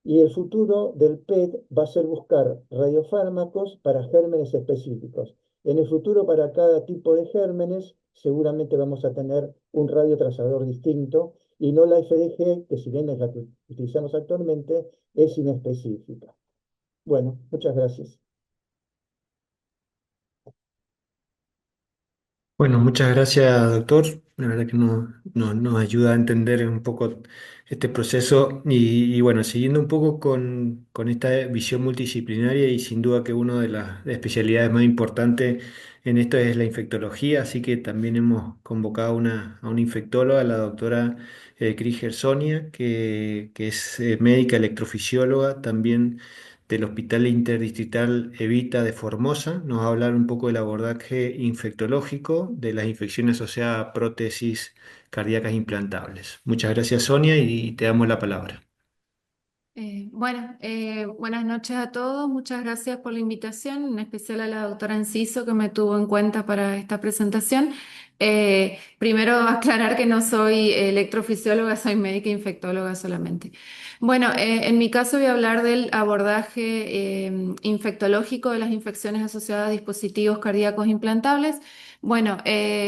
Y el futuro del PET va a ser buscar radiofármacos para gérmenes específicos. En el futuro, para cada tipo de gérmenes, seguramente vamos a tener un radiotrazador distinto y no la FDG, que si bien es la que utilizamos actualmente, es inespecífica. Bueno, muchas gracias. Bueno, muchas gracias, doctor. La verdad que nos ayuda a entender un poco este proceso y bueno, siguiendo un poco con esta visión multidisciplinaria y sin duda que una de las especialidades más importantes en esto es la infectología, así que también hemos convocado a una infectóloga, la doctora Krieger Sonia, que es médica electrofisióloga, también del Hospital Interdistrital Evita de Formosa. Nos va a hablar un poco del abordaje infectológico de las infecciones asociadas a prótesis cardíacas implantables. Muchas gracias, Sonia, y te damos la palabra. Buenas noches a todos. Muchas gracias por la invitación, en especial a la doctora Enciso que me tuvo en cuenta para esta presentación. Primero aclarar que no soy electrofisióloga, soy médica infectóloga solamente. Bueno, en mi caso voy a hablar del abordaje infectológico de las infecciones asociadas a dispositivos cardíacos implantables. Bueno,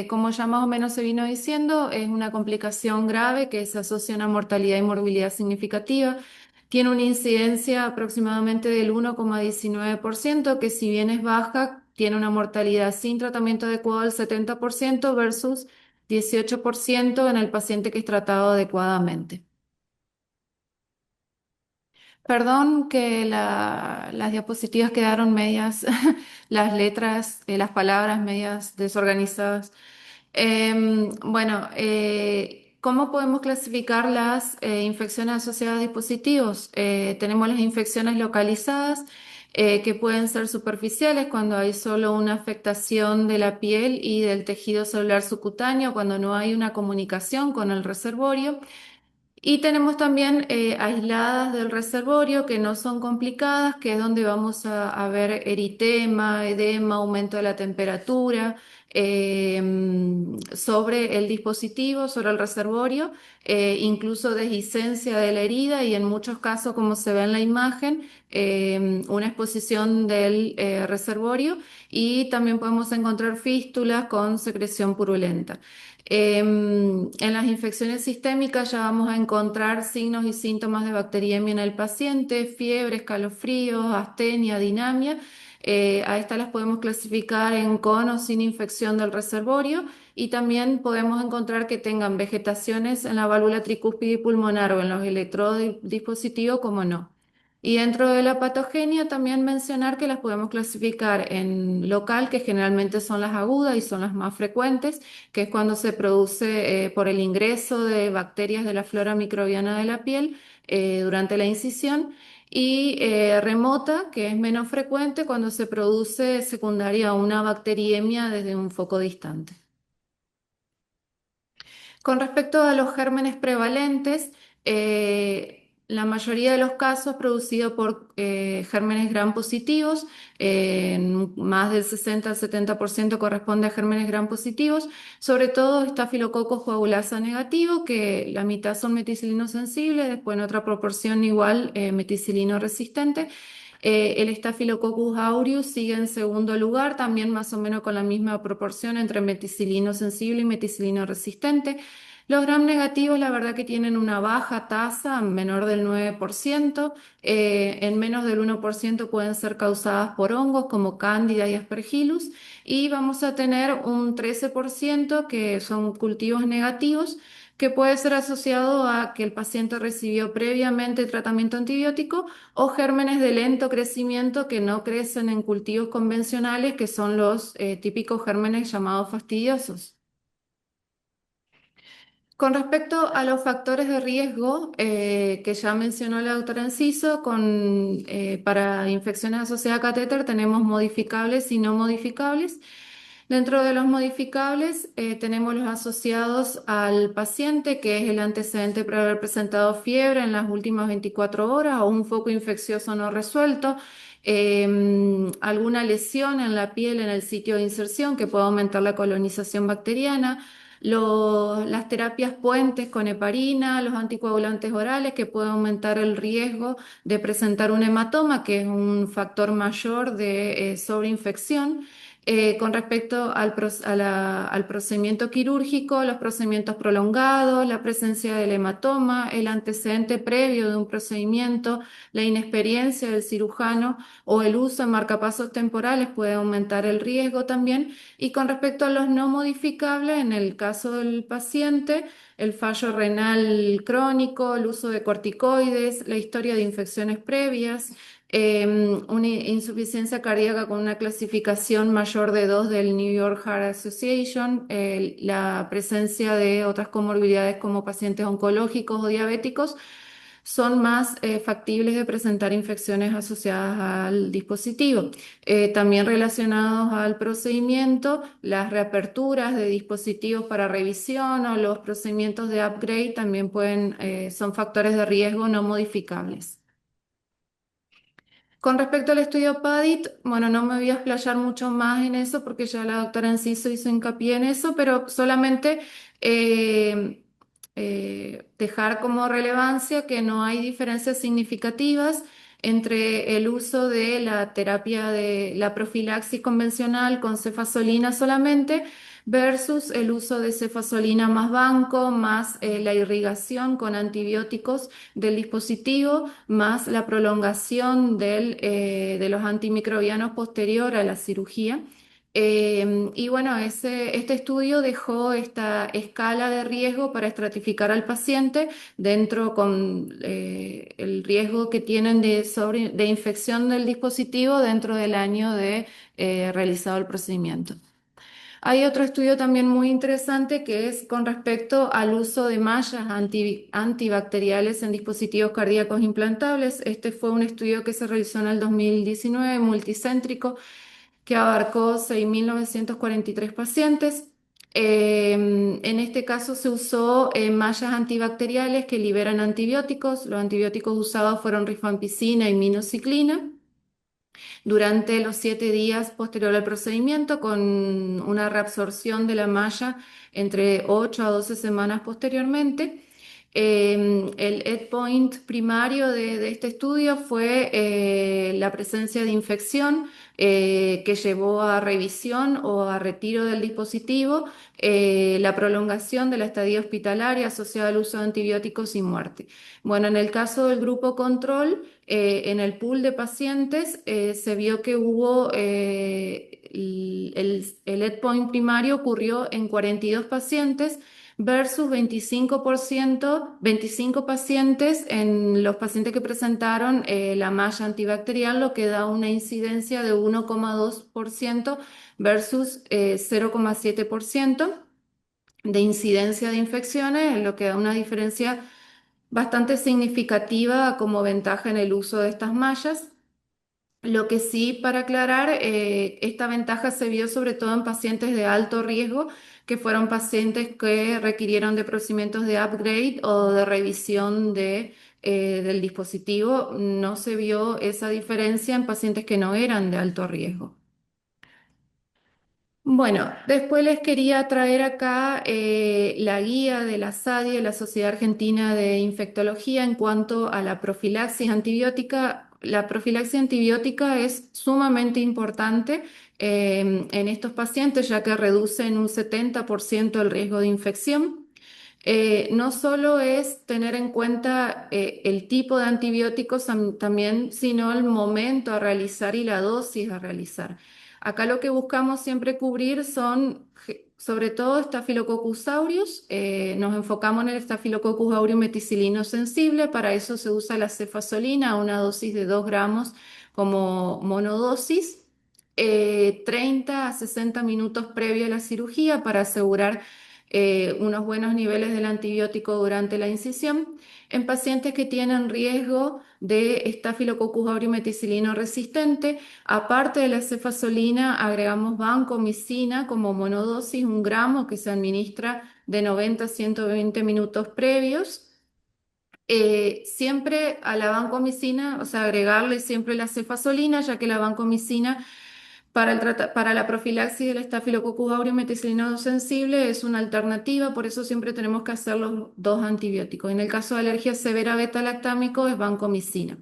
como ya más o menos se vino diciendo, es una complicación grave que se asocia a una mortalidad y morbilidad significativa. Tiene una incidencia aproximadamente del 1,19%, que si bien es baja, tiene una mortalidad sin tratamiento adecuado del 70% versus 18% en el paciente que es tratado adecuadamente. Perdón que las diapositivas quedaron medias, las letras, las palabras medias desorganizadas. ¿Cómo podemos clasificar las infecciones asociadas a dispositivos? Tenemos las infecciones localizadas, que pueden ser superficiales cuando hay solo una afectación de la piel y del tejido celular subcutáneo, cuando no hay una comunicación con el reservorio. Y tenemos también aisladas del reservorio que no son complicadas, que es donde vamos a ver eritema, edema, aumento de la temperatura sobre el dispositivo, sobre el reservorio, incluso dehiscencia de la herida y en muchos casos, como se ve en la imagen, una exposición del reservorio, y también podemos encontrar fístulas con secreción purulenta. En las infecciones sistémicas ya vamos a encontrar signos y síntomas de bacteriemia en el paciente, fiebre, escalofríos, astenia, dinamia. A estas las podemos clasificar en con o sin infección del reservorio, y también podemos encontrar que tengan vegetaciones en la válvula tricúspide y pulmonar o en los electrodos del dispositivo como no. Y dentro de la patogenia también mencionar que las podemos clasificar en local, que generalmente son las agudas y son las más frecuentes, que es cuando se produce por el ingreso de bacterias de la flora microbiana de la piel durante la incisión, y remota, que es menos frecuente cuando se produce secundaria a una bacteriemia desde un foco distante. Con respecto a los gérmenes prevalentes, la mayoría de los casos producidos por gérmenes gram positivos, más del 60 al 70% corresponde a gérmenes gram positivos, sobre todo Staphylococcus coagulasa negativo, que la mitad son meticilino sensibles, después en otra proporción igual meticilino resistente. El Staphylococcus aureus sigue en segundo lugar, también más o menos con la misma proporción entre meticilino sensible y meticilino resistente. Los gram negativos, la verdad que tienen una baja tasa, menor del 9%, en menos del 1% pueden ser causadas por hongos como Candida y Aspergillus, y vamos a tener un 13% que son cultivos negativos, que puede ser asociado a que el paciente recibió previamente tratamiento antibiótico o gérmenes de lento crecimiento que no crecen en cultivos convencionales, que son los típicos gérmenes llamados fastidiosos. Con respecto a los factores de riesgo que ya mencionó la doctora Enciso, para infecciones asociadas a catéter tenemos modificables y no modificables. Dentro de los modificables tenemos los asociados al paciente, que es el antecedente por haber presentado fiebre en las últimas 24 horas o un foco infeccioso no resuelto, alguna lesión en la piel en el sitio de inserción que puede aumentar la colonización bacteriana, las terapias puentes con heparina, los anticoagulantes orales que pueden aumentar el riesgo de presentar un hematoma, que es un factor mayor de sobreinfección. Con respecto al procedimiento quirúrgico, los procedimientos prolongados, la presencia del hematoma, el antecedente previo de un procedimiento, la inexperiencia del cirujano o el uso de marcapasos temporales puede aumentar el riesgo también. Y con respecto a los no modificables, en el caso del paciente, el fallo renal crónico, el uso de corticoides, la historia de infecciones previas, una insuficiencia cardíaca con una clasificación mayor de 2 del New York Heart Association, la presencia de otras comorbilidades como pacientes oncológicos o diabéticos, son más factibles de presentar infecciones asociadas al dispositivo. También relacionados al procedimiento, las reaperturas de dispositivos para revisión o los procedimientos de upgrade también son factores de riesgo no modificables. Con respecto al estudio PADIT, bueno, no me voy a explayar mucho más en eso porque ya la doctora Enciso hizo hincapié en eso, pero solamente eh, dejar como relevancia que no hay diferencias significativas entre el uso de la terapia de la profilaxis convencional con cefazolina solamente versus el uso de cefazolina más banco, más la irrigación con antibióticos del dispositivo, más la prolongación de los antimicrobianos posterior a la cirugía. Y bueno, este estudio dejó esta escala de riesgo para estratificar al paciente dentro con el riesgo que tienen de infección del dispositivo dentro del año de realizado el procedimiento. Hay otro estudio también muy interesante que es con respecto al uso de mallas antibacteriales en dispositivos cardíacos implantables. Este fue un estudio que se realizó en el 2019, multicéntrico, que abarcó 6.943 pacientes. En este caso se usó mallas antibacteriales que liberan antibióticos. Los antibióticos usados fueron rifampicina y minoxiclina durante los 7 días posterior al procedimiento, con una reabsorción de la malla entre 8 a 12 semanas posteriormente. El endpoint primario de este estudio fue la presencia de infección que llevó a revisión o a retiro del dispositivo, la prolongación de la estadía hospitalaria asociada al uso de antibióticos y muerte. Bueno, en el caso del grupo control, en el pool de pacientes se vio que hubo el endpoint primario ocurrió en 42 pacientes versus 25 pacientes en los pacientes que presentaron la malla antibacterial, lo que da una incidencia de 1,2% versus 0,7% de incidencia de infecciones, lo que da una diferencia bastante significativa como ventaja en el uso de estas mallas. Lo que sí, para aclarar, esta ventaja se vio sobre todo en pacientes de alto riesgo, que fueron pacientes que requirieron de procedimientos de upgrade o de revisión del dispositivo. No se vio esa diferencia en pacientes que no eran de alto riesgo. Bueno, después les quería traer acá la guía de la SADIE, la Sociedad Argentina de Infectología, en cuanto a la profilaxis antibiótica. La profilaxis antibiótica es sumamente importante en estos pacientes, ya que reduce en un 70% el riesgo de infección. No solo es tener en cuenta el tipo de antibióticos también, sino el momento a realizar y la dosis a realizar. Acá lo que buscamos siempre cubrir son, sobre todo, Staphylococcus aureus. Nos enfocamos en el Staphylococcus aureus meticilino sensible. Para eso se usa la cefazolina, una dosis de 2 gramos como monodosis, 30 a 60 minutos previo a la cirugía para asegurar unos buenos niveles del antibiótico durante la incisión. En pacientes que tienen riesgo de Staphylococcus aureus meticilino resistente, aparte de la cefazolina, agregamos vancomicina como monodosis, 1 gramo que se administra de 90 a 120 minutos previos. Siempre a la vancomicina, o sea, agregarle siempre la cefazolina, ya que la vancomicina para la profilaxis del Staphylococcus aureus meticilino sensible es una alternativa, por eso siempre tenemos que hacer los 2 antibióticos. En el caso de alergia severa beta-lactámico es vancomicina.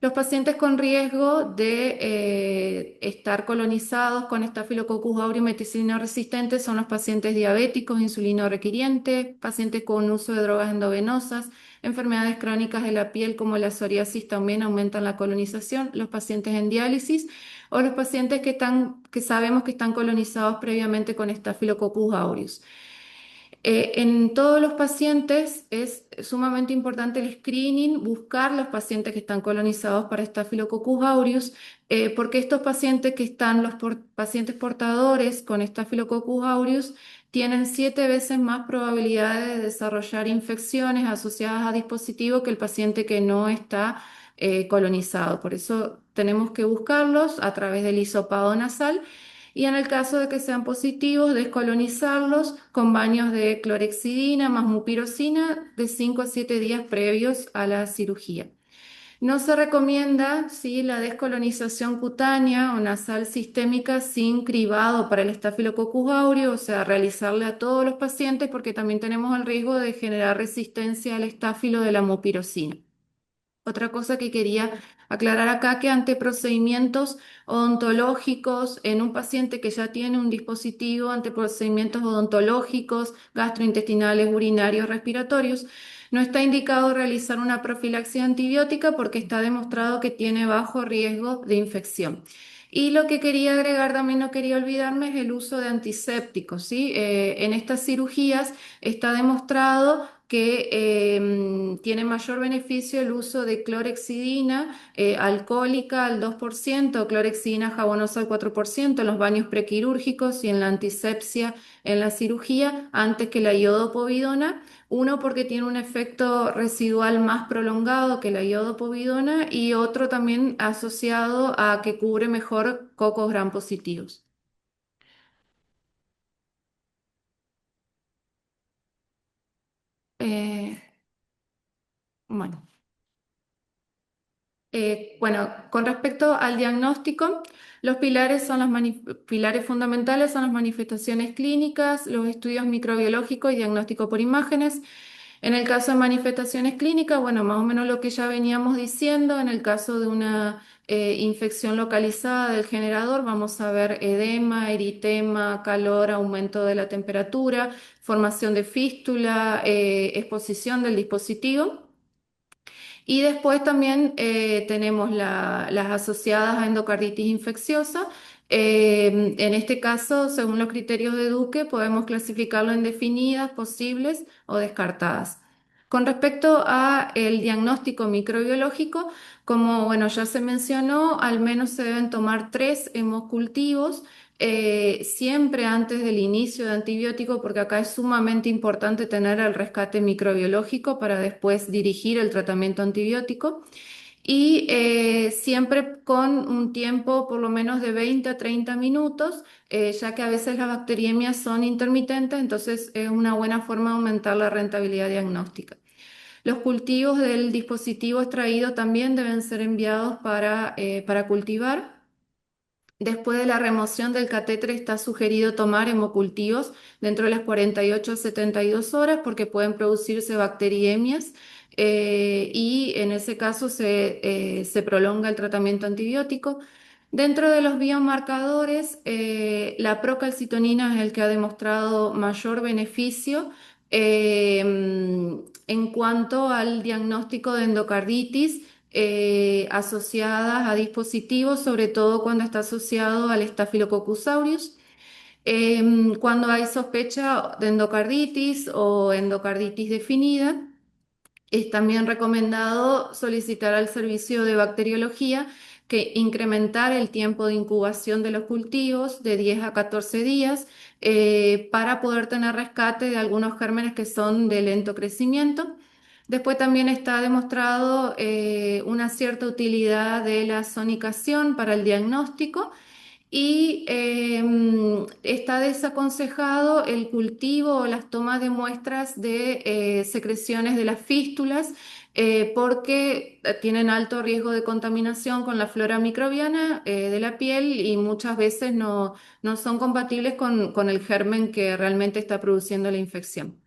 Los pacientes con riesgo de estar colonizados con Staphylococcus aureus meticilina resistente son los pacientes diabéticos, insulino requirientes, pacientes con uso de drogas endovenosas, enfermedades crónicas de la piel como la psoriasis también aumentan la colonización, los pacientes en diálisis o los pacientes que sabemos que están colonizados previamente con Staphylococcus aureus. En todos los pacientes es sumamente importante el screening, buscar los pacientes que están colonizados para Staphylococcus aureus, porque estos pacientes que están, pacientes portadores con Staphylococcus aureus, tienen 7 veces más probabilidades de desarrollar infecciones asociadas a dispositivos que el paciente que no está colonizado. Por eso tenemos que buscarlos a través del hisopado nasal y en el caso de que sean positivos, descolonizarlos con baños de clorexidina más mupirocina de 5 a 7 días previos a la cirugía. No se recomienda, ¿sí?, la descolonización cutánea o nasal sistémica sin cribado para el Staphylococcus aureus, o sea, realizarle a todos los pacientes porque también tenemos el riesgo de generar resistencia al estáfilo de la mupirocina. Otra cosa que quería aclarar acá, que ante procedimientos odontológicos en un paciente que ya tiene un dispositivo, ante procedimientos odontológicos, gastrointestinales, urinarios, respiratorios, no está indicado realizar una profilaxia antibiótica porque está demostrado que tiene bajo riesgo de infección. Y lo que quería agregar, también no quería olvidarme, es el uso de antisépticos, ¿sí? En estas cirugías está demostrado que tiene mayor beneficio el uso de clorexidina alcohólica al 2%, clorexidina jabonosa al 4% en los baños prequirúrgicos y en la antisepsia en la cirugía antes que la iodopovidona. Uno, porque tiene un efecto residual más prolongado que la iodopovidona, y otro también asociado a que cubre mejor cocos gram positivos. Eh, bueno. Bueno, con respecto al diagnóstico, los pilares son pilares fundamentales son las manifestaciones clínicas, los estudios microbiológicos y diagnóstico por imágenes. En el caso de manifestaciones clínicas, bueno, más o menos lo que ya veníamos diciendo, en el caso de una infección localizada del generador, vamos a ver edema, eritema, calor, aumento de la temperatura, formación de fístula, exposición del dispositivo. Y después también tenemos las asociadas a endocarditis infecciosa. En este caso, según los criterios de Duque, podemos clasificarlo en definidas, posibles o descartadas. Con respecto a el diagnóstico microbiológico, como bueno, ya se mencionó, al menos se deben tomar 3 hemocultivos siempre antes del inicio de antibiótico, porque acá es sumamente importante tener el rescate microbiológico para después dirigir el tratamiento antibiótico. Y siempre con un tiempo por lo menos de 20 a 30 minutos, ya que a veces las bacteriemias son intermitentes, entonces es una buena forma de aumentar la rentabilidad diagnóstica. Los cultivos del dispositivo extraído también deben ser enviados para cultivar. Después de la remoción del catéter está sugerido tomar hemocultivos dentro de las 48 a 72 horas porque pueden producirse bacteriemias y en ese caso se prolonga el tratamiento antibiótico. Dentro de los biomarcadores, la procalcitonina es el que ha demostrado mayor beneficio en cuanto al diagnóstico de endocarditis asociadas a dispositivos, sobre todo cuando está asociado al Staphylococcus aureus. Cuando hay sospecha de endocarditis o endocarditis definida, es también recomendado solicitar al servicio de bacteriología que incrementar el tiempo de incubación de los cultivos de 10 a 14 días para poder tener rescate de algunos gérmenes que son de lento crecimiento. Después también está demostrado una cierta utilidad de la sonicación para el diagnóstico y está desaconsejado el cultivo o las tomas de muestras de secreciones de las fístulas porque tienen alto riesgo de contaminación con la flora microbiana de la piel y muchas veces no son compatibles con el germen que realmente está produciendo la infección.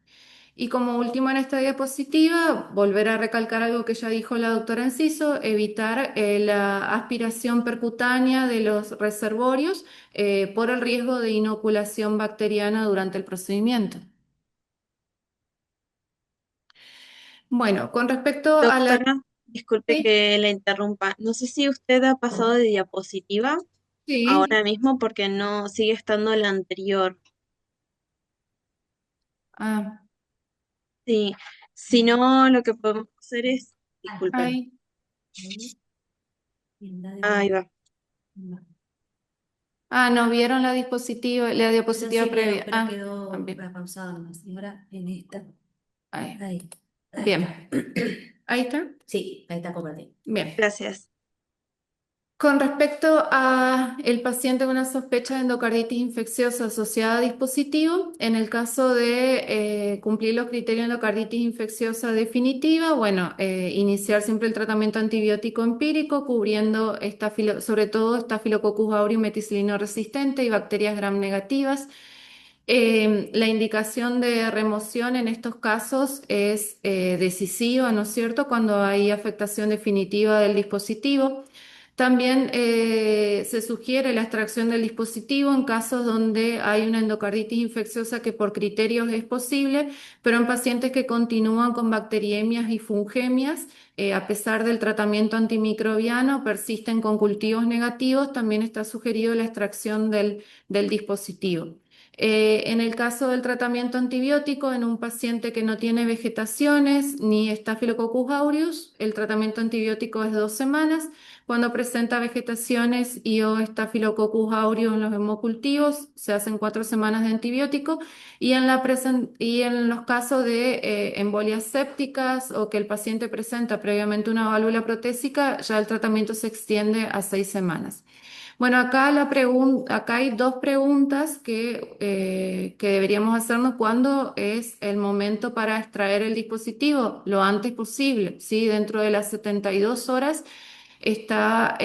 Y como último en esta diapositiva, volver a recalcar algo que ya dijo la doctora Enciso, evitar la aspiración percutánea de los reservorios por el riesgo de inoculación bacteriana durante el procedimiento. Bueno, con respecto a la... Doctora, disculpe Sí, que la interrumpa. No sé si usted ha pasado de diapositiva sí. ahora mismo porque no sigue estando la anterior. Ah, Sí, si no, lo que podemos hacer es, disculpen, ahí. ahí va. Ah, no vieron la Yo diapositiva sí veo, previa. pero Ah, quedó bien. pausado nomás. Y ahora en esta. Ahí. Ahí. Bien. Ahí está. Sí, ahí está compartido. Bien. Gracias. Con respecto a el paciente con una sospecha de endocarditis infecciosa asociada a dispositivo, en el caso de cumplir los criterios de endocarditis infecciosa definitiva, bueno, iniciar siempre el tratamiento antibiótico empírico cubriendo sobre todo Staphylococcus aureus meticilino resistente y bacterias gram negativas. La indicación de remoción en estos casos es decisiva, ¿no es cierto?, cuando hay afectación definitiva del dispositivo. También se sugiere la extracción del dispositivo en casos donde hay una endocarditis infecciosa que por criterios es posible, pero en pacientes que continúan con bacteriemias y fungemias, a pesar del tratamiento antimicrobiano, persisten con cultivos negativos, también está sugerido la extracción del dispositivo. En el caso del tratamiento antibiótico en un paciente que no tiene vegetaciones ni Staphylococcus aureus, el tratamiento antibiótico es 2 semanas. Cuando presenta vegetaciones y o Staphylococcus aureus en los hemocultivos, se hacen 4 semanas de antibiótico y en los casos de embolias sépticas o que el paciente presenta previamente una válvula protésica, ya el tratamiento se extiende a 6 semanas. Bueno, acá hay dos preguntas que deberíamos hacernos. ¿Cuándo es el momento para extraer el dispositivo? Lo antes posible, ¿sí? Dentro de las 72 horas está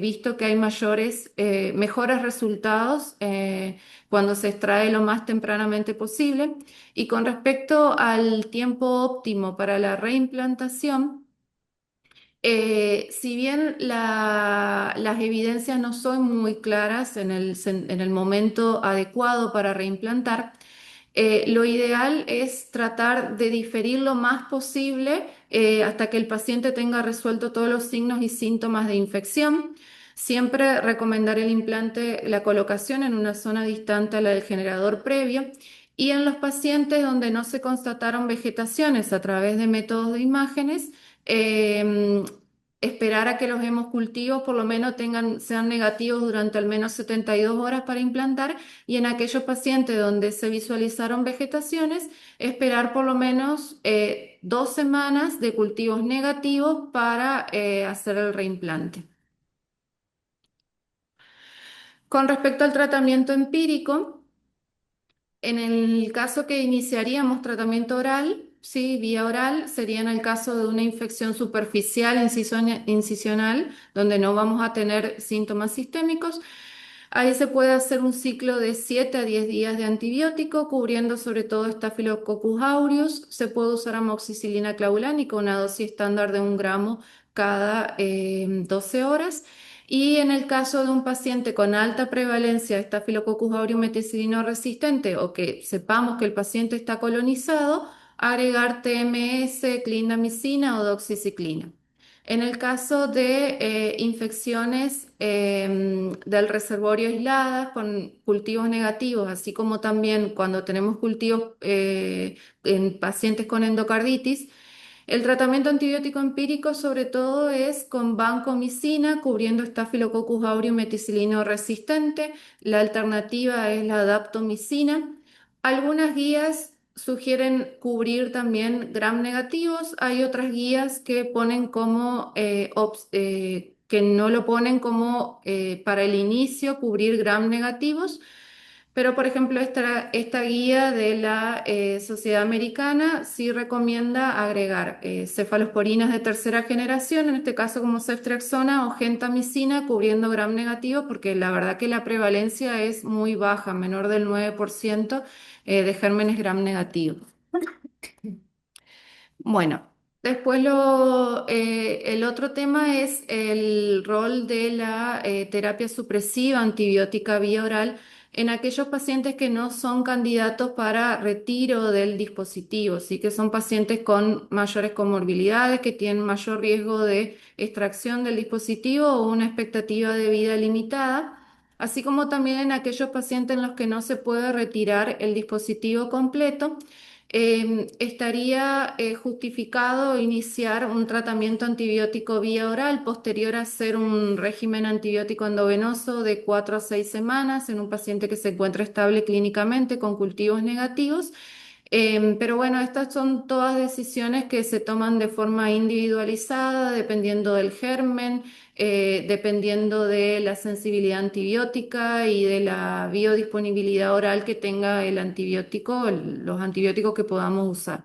visto que hay mejores resultados cuando se extrae lo más tempranamente posible. Y con respecto al tiempo óptimo para la reimplantación, si bien las evidencias no son muy claras en el momento adecuado para reimplantar, lo ideal es tratar de diferir lo más posible hasta que el paciente tenga resuelto todos los signos y síntomas de infección. Siempre recomendar el implante, la colocación en una zona distante a la del generador previo. Y en los pacientes donde no se constataron vegetaciones a través de métodos de imágenes, eh, esperar a que los hemocultivos por lo menos sean negativos durante al menos 72 horas para implantar, y en aquellos pacientes donde se visualizaron vegetaciones, esperar por lo menos 2 semanas de cultivos negativos para hacer el reimplante. Con respecto al tratamiento empírico, en el caso que iniciaríamos tratamiento oral, sí, vía oral, sería en el caso de una infección superficial incisional, donde no vamos a tener síntomas sistémicos. Ahí se puede hacer un ciclo de 7 a 10 días de antibiótico, cubriendo sobre todo Staphylococcus aureus. Se puede usar amoxicilina clavulánica, una dosis estándar de 1 gramo cada 12 horas. Y en el caso de un paciente con alta prevalencia de Staphylococcus aureus meticilino resistente o que sepamos que el paciente está colonizado, agregar TMS, clindamicina o doxiciclina. En el caso de infecciones del reservorio aisladas con cultivos negativos, así como también cuando tenemos cultivos en pacientes con endocarditis, el tratamiento antibiótico empírico sobre todo es con vancomicina, cubriendo Staphylococcus aureus meticilino resistente. La alternativa es la daptomicina. Algunas guías sugieren cubrir también gram negativos. Hay otras guías que ponen que no lo ponen como para el inicio cubrir gram negativos. Pero, por ejemplo, esta guía de la Sociedad Americana sí recomienda agregar cefalosporinas de tercera generación, en este caso como ceftriaxona o gentamicina, cubriendo gram negativo, porque la verdad que la prevalencia es muy baja, menor del 9% de gérmenes gram negativos. Bueno, después el otro tema es el rol de la terapia supresiva antibiótica vía oral en aquellos pacientes que no son candidatos para retiro del dispositivo, sí que son pacientes con mayores comorbilidades, que tienen mayor riesgo de extracción del dispositivo o una expectativa de vida limitada, así como también en aquellos pacientes en los que no se puede retirar el dispositivo completo. Estaría justificado iniciar un tratamiento antibiótico vía oral posterior a hacer un régimen antibiótico endovenoso de 4 a 6 semanas en un paciente que se encuentra estable clínicamente con cultivos negativos. Pero bueno, estas son todas decisiones que se toman de forma individualizada, dependiendo del germen, dependiendo de la sensibilidad antibiótica y de la biodisponibilidad oral que tenga el antibiótico, los antibióticos que podamos usar.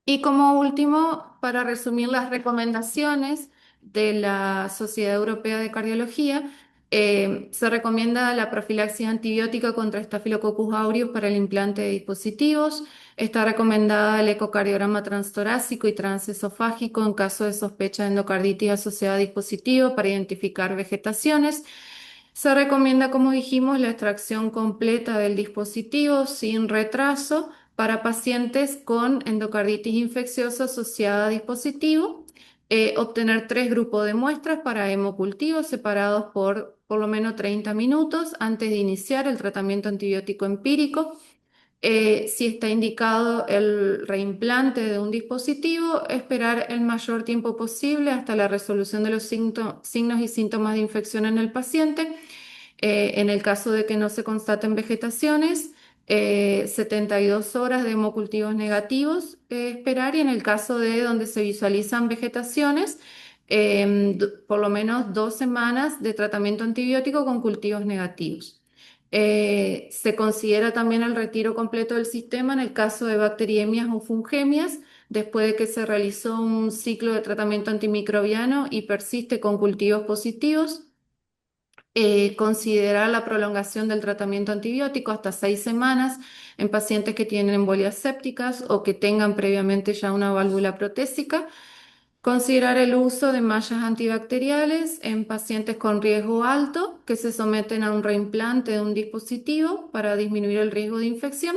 Y como último, para resumir las recomendaciones de la Sociedad Europea de Cardiología, se recomienda la profilaxis antibiótica contra Staphylococcus aureus para el implante de dispositivos. Está recomendada el ecocardiograma transtorácico y transesofágico en caso de sospecha de endocarditis asociada a dispositivo para identificar vegetaciones. Se recomienda, como dijimos, la extracción completa del dispositivo sin retraso para pacientes con endocarditis infecciosa asociada a dispositivo. Obtener 3 grupos de muestras para hemocultivo separados por lo menos 30 minutos antes de iniciar el tratamiento antibiótico empírico. Si está indicado el reimplante de un dispositivo, esperar el mayor tiempo posible hasta la resolución de los signos y síntomas de infección en el paciente. En el caso de que no se constaten vegetaciones, 72 horas de hemocultivos negativos esperar, y en el caso de donde se visualizan vegetaciones, por lo menos 2 semanas de tratamiento antibiótico con cultivos negativos. Se considera también el retiro completo del sistema en el caso de bacteriemias o fungemias, después de que se realizó un ciclo de tratamiento antimicrobiano y persiste con cultivos positivos. Considerar la prolongación del tratamiento antibiótico hasta 6 semanas en pacientes que tienen embolias sépticas o que tengan previamente ya una válvula protésica. Considerar el uso de mallas antibacteriales en pacientes con riesgo alto que se someten a un reimplante de un dispositivo para disminuir el riesgo de infección.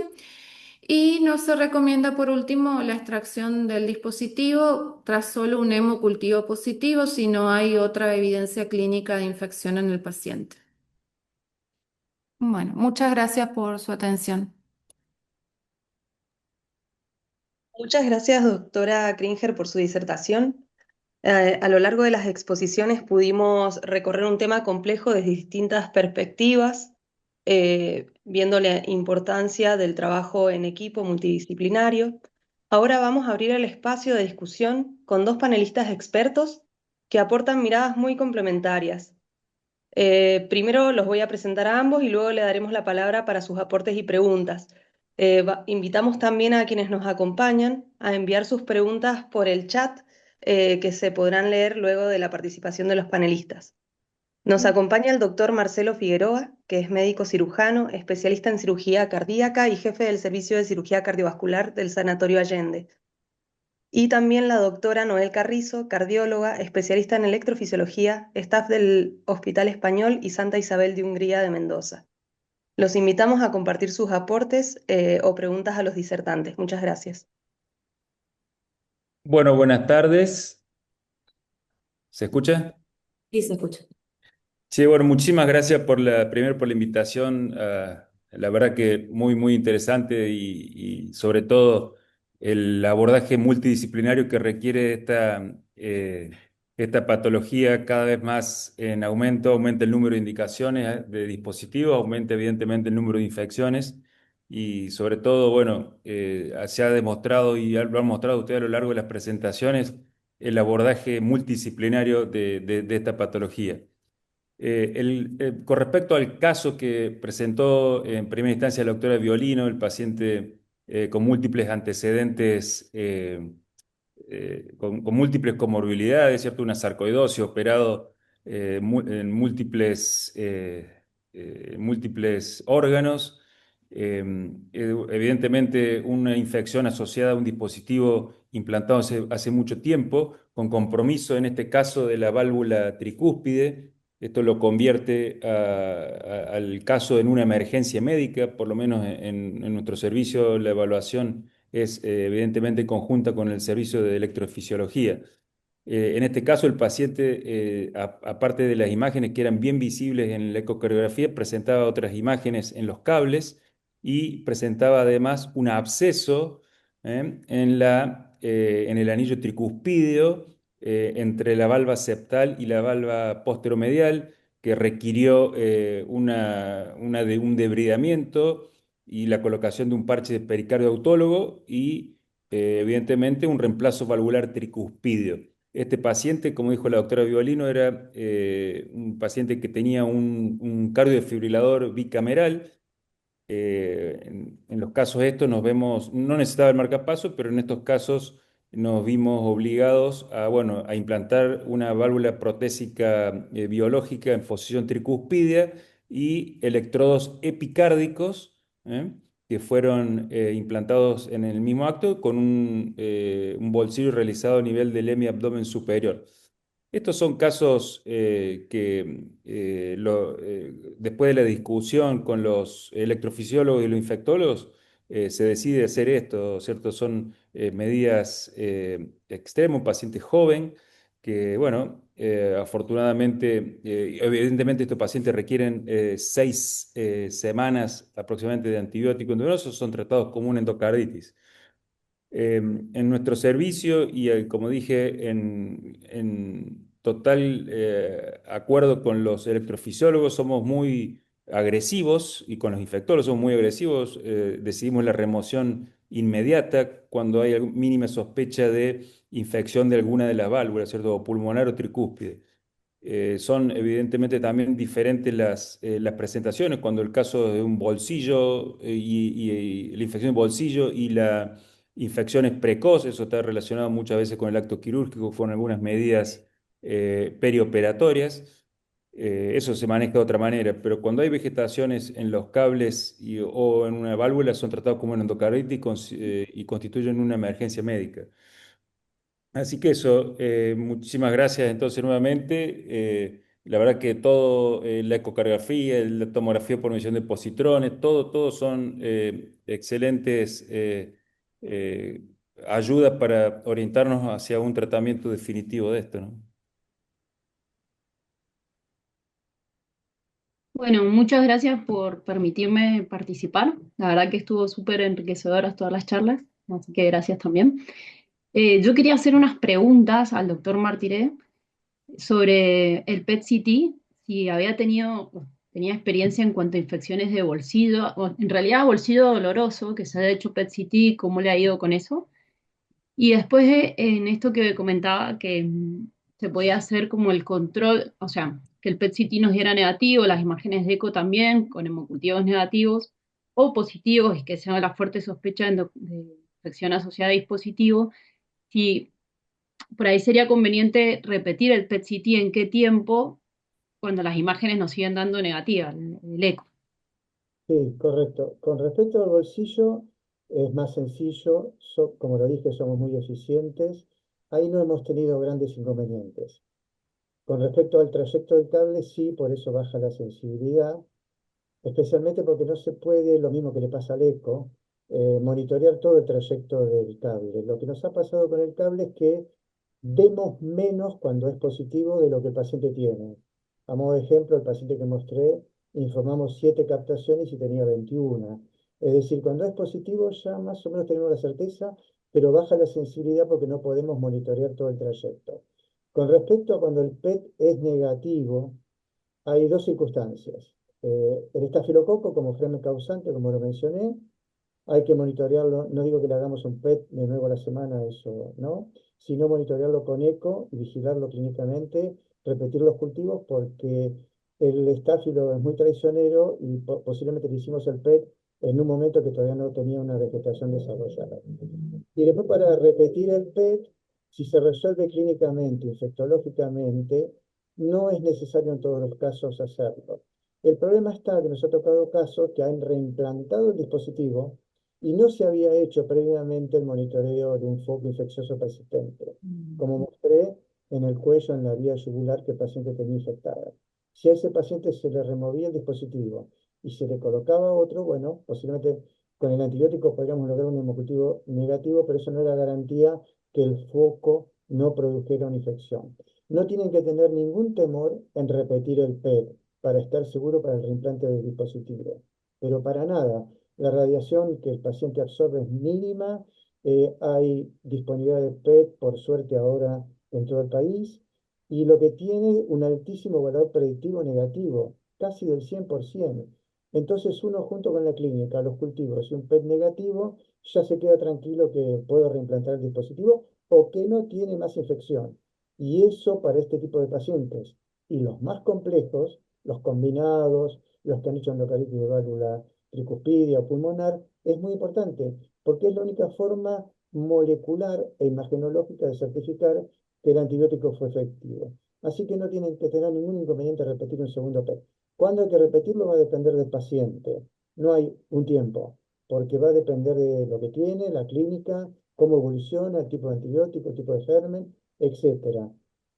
Y no se recomienda, por último, la extracción del dispositivo tras solo un hemocultivo positivo si no hay otra evidencia clínica de infección en el paciente. Bueno, muchas gracias por su atención. Muchas gracias, doctora Kringer, por su disertación. A lo largo de las exposiciones pudimos recorrer un tema complejo desde distintas perspectivas, viendo la importancia del trabajo en equipo multidisciplinario. Ahora vamos a abrir el espacio de discusión con 2 panelistas expertos que aportan miradas muy complementarias. Primero los voy a presentar a ambos y luego le daremos la palabra para sus aportes y preguntas. Invitamos también a quienes nos acompañan a enviar sus preguntas por el chat, que se podrán leer luego de la participación de los panelistas. Nos acompaña el doctor Marcelo Figueroa, que es médico cirujano, especialista en cirugía cardíaca y jefe del servicio de cirugía cardiovascular del Sanatorio Allende. Y también la doctora Noel Carrizo, cardióloga, especialista en electrofisiología, staff del Hospital Español y Santa Isabel de Hungría de Mendoza. Los invitamos a compartir sus aportes o preguntas a los disertantes. Muchas gracias. Bueno, buenas tardes. ¿Se escucha? Sí, se escucha. Sí, bueno, muchísimas gracias primero por la invitación. La verdad que muy interesante y sobre todo el abordaje multidisciplinario que requiere esta patología cada vez más en aumento, aumenta el número de indicaciones de dispositivos, aumenta evidentemente el número de infecciones y sobre todo, bueno, se ha demostrado y lo han mostrado ustedes a lo largo de las presentaciones el abordaje multidisciplinario de esta patología. Con respecto al caso que presentó en primera instancia la doctora Violino, el paciente con múltiples antecedentes, con múltiples comorbilidades, ¿cierto? Una sarcoidosis operado en múltiples órganos, evidentemente una infección asociada a un dispositivo implantado hace mucho tiempo, con compromiso en este caso de la válvula tricúspide. Esto lo convierte al caso en una emergencia médica, por lo menos en nuestro servicio la evaluación es evidentemente conjunta con el servicio de electrofisiología. En este caso el paciente, aparte de las imágenes que eran bien visibles en la ecocardiografía, presentaba otras imágenes en los cables y presentaba además un absceso en el anillo tricuspideo entre la valva septal y la valva posteromedial, que requirió un debridamiento y la colocación de un parche de pericardio autólogo y evidentemente un reemplazo valvular tricuspideo. Este paciente, como dijo la doctora Violino, era un paciente que tenía un cardiofibrilador bicameral. En los casos estos nos vemos, no necesitaba el marcapaso, pero en estos casos nos vimos obligados a, bueno, a implantar una válvula protésica biológica en posición tricúspidea y electrodos epicárdicos, que fueron implantados en el mismo acto con un bolsillo realizado a nivel del hemiabdomen superior. Estos son casos que después de la discusión con los electrofisiólogos y los infectólogos se decide hacer esto, ¿cierto? Son medidas extremas, un paciente joven que, bueno, afortunadamente, evidentemente estos pacientes requieren 6 semanas aproximadamente de antibiótico endovenoso, son tratados como una endocarditis. En nuestro servicio y como dije, en total acuerdo con los electrofisiólogos, somos muy agresivos y con los infectólogos somos muy agresivos. Decidimos la remoción inmediata cuando hay mínima sospecha de infección de alguna de las válvulas, ¿cierto? O pulmonar o tricúspide. Son evidentemente también diferentes las presentaciones cuando el caso es de un bolsillo y la infección de bolsillo y la infección es precoz, eso está relacionado muchas veces con el acto quirúrgico, con algunas medidas perioperatorias. Eso se maneja de otra manera, pero cuando hay vegetaciones en los cables o en una válvula son tratados como una endocarditis y constituyen una emergencia médica. Así que eso, muchísimas gracias entonces nuevamente. La verdad que todo, la ecocardiografía, la tomografía por medición de positrones, todo son excelentes eh, ayudas para orientarnos hacia un tratamiento definitivo de esto, ¿no? Bueno, muchas gracias por permitirme participar. La verdad que estuvo súper enriquecedoras todas las charlas, así que gracias también. Yo quería hacer unas preguntas al doctor Martiré sobre el PET-CT, si había tenía experiencia en cuanto a infecciones de bolsillo, o en realidad bolsillo doloroso, que se haya hecho PET-CT, cómo le ha ido con eso. Y después en esto que comentaba que se podía hacer como el control, o sea, que el PET-CT nos diera negativo, las imágenes de eco también, con hemocultivos negativos o positivos, y que sea la fuerte sospecha de infección asociada a dispositivo, si por ahí sería conveniente repetir el PET-CT en qué tiempo cuando las imágenes nos siguen dando negativas, el eco. Sí, correcto. Con respecto al bolsillo, es más sencillo. Como lo dije, somos muy eficientes. Ahí no hemos tenido grandes inconvenientes. Con respecto al trayecto del cable, sí, por eso baja la sensibilidad, especialmente porque no se puede, lo mismo que le pasa al eco, monitorear todo el trayecto del cable. Lo que nos ha pasado con el cable es que vemos menos cuando es positivo de lo que el paciente tiene. A modo de ejemplo, el paciente que mostré, informamos 7 captaciones y tenía 21. Es decir, cuando es positivo ya más o menos tenemos la certeza, pero baja la sensibilidad porque no podemos monitorear todo el trayecto. Con respecto a cuando el PET es negativo, hay dos circunstancias. El estafilococo como germen causante, como lo mencioné, hay que monitorearlo, no digo que le hagamos un PET de nuevo a la semana, eso no, sino monitorearlo con eco y vigilarlo clínicamente, repetir los cultivos porque el estáfilo es muy traicionero y posiblemente le hicimos el PET en un momento que todavía no tenía una vegetación desarrollada. Y después para repetir el PET, si se resuelve clínicamente, infectológicamente, no es necesario en todos los casos hacerlo. El problema está que nos ha tocado casos que han reimplantado el dispositivo y no se había hecho previamente el monitoreo de un foco infeccioso persistente, como mostré en el cuello, en la vía yugular que el paciente tenía infectada. Si a ese paciente se le removía el dispositivo y se le colocaba otro, bueno, posiblemente con el antibiótico podríamos lograr un hemocultivo negativo, pero eso no era garantía que el foco no produjera una infección. No tienen que tener ningún temor en repetir el PET para estar seguro para el reimplante del dispositivo, pero para nada. La radiación que el paciente absorbe es mínima, hay disponibilidad de PET, por suerte ahora en todo el país, y lo que tiene un altísimo valor predictivo negativo, casi del 100%. Entonces uno junto con la clínica, los cultivos y un PET negativo, ya se queda tranquilo que puede reimplantar el dispositivo o que no tiene más infección. Y eso para este tipo de pacientes. Y los más complejos, los combinados, los que han hecho endocardite de válvula tricuspidia o pulmonar, es muy importante, porque es la única forma molecular e imagenológica de certificar que el antibiótico fue efectivo. Así que no tienen que tener ningún inconveniente repetir un segundo PET. ¿Cuándo hay que repetirlo? Va a depender del paciente. No hay un tiempo, porque va a depender de lo que tiene, la clínica, cómo evoluciona, el tipo de antibiótico, el tipo de germen, etcétera.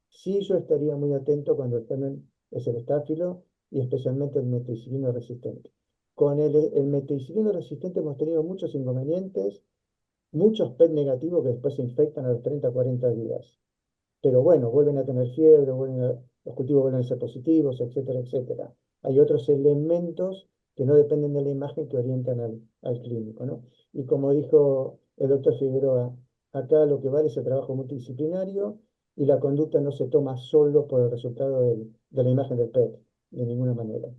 Sí, yo estaría muy atento cuando el germen es el estáfilo y especialmente el meticilino resistente. Con el meticilino resistente hemos tenido muchos inconvenientes, muchos PET negativos que después se infectan a los 30 o 40 días. Pero bueno, vuelven a tener fiebre, los cultivos vuelven a ser positivos, etcétera, etcétera. Hay otros elementos que no dependen de la imagen que orientan al clínico, ¿no? Y como dijo el doctor Figueroa, acá lo que vale es el trabajo multidisciplinario y la conducta no se toma solo por el resultado de la imagen del PET, de ninguna manera.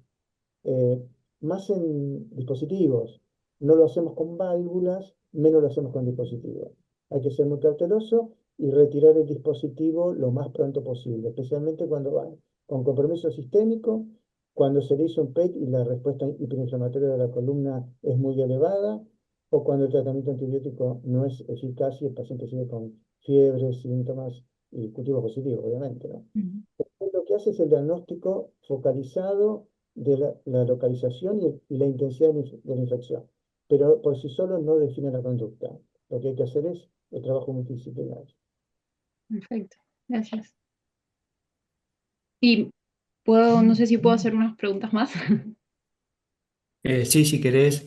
Eh, Más en dispositivos, no lo hacemos con válvulas, menos lo hacemos con dispositivos. Hay que ser muy cauteloso y retirar el dispositivo lo más pronto posible, especialmente cuando van con compromiso sistémico, cuando se le hizo un PET y la respuesta hiperinflamatoria de la columna es muy elevada, o cuando el tratamiento antibiótico no es eficaz y el paciente sigue con fiebre, síntomas y cultivo positivo, obviamente, ¿no? Ujú. Lo que hace es el diagnóstico focalizado de la localización y la intensidad de la infección, pero por sí solo no define la conducta. Lo que hay que hacer es el trabajo multidisciplinario. Perfecto, gracias. Y puedo, no sé si puedo hacer unas preguntas más. Sí, si querés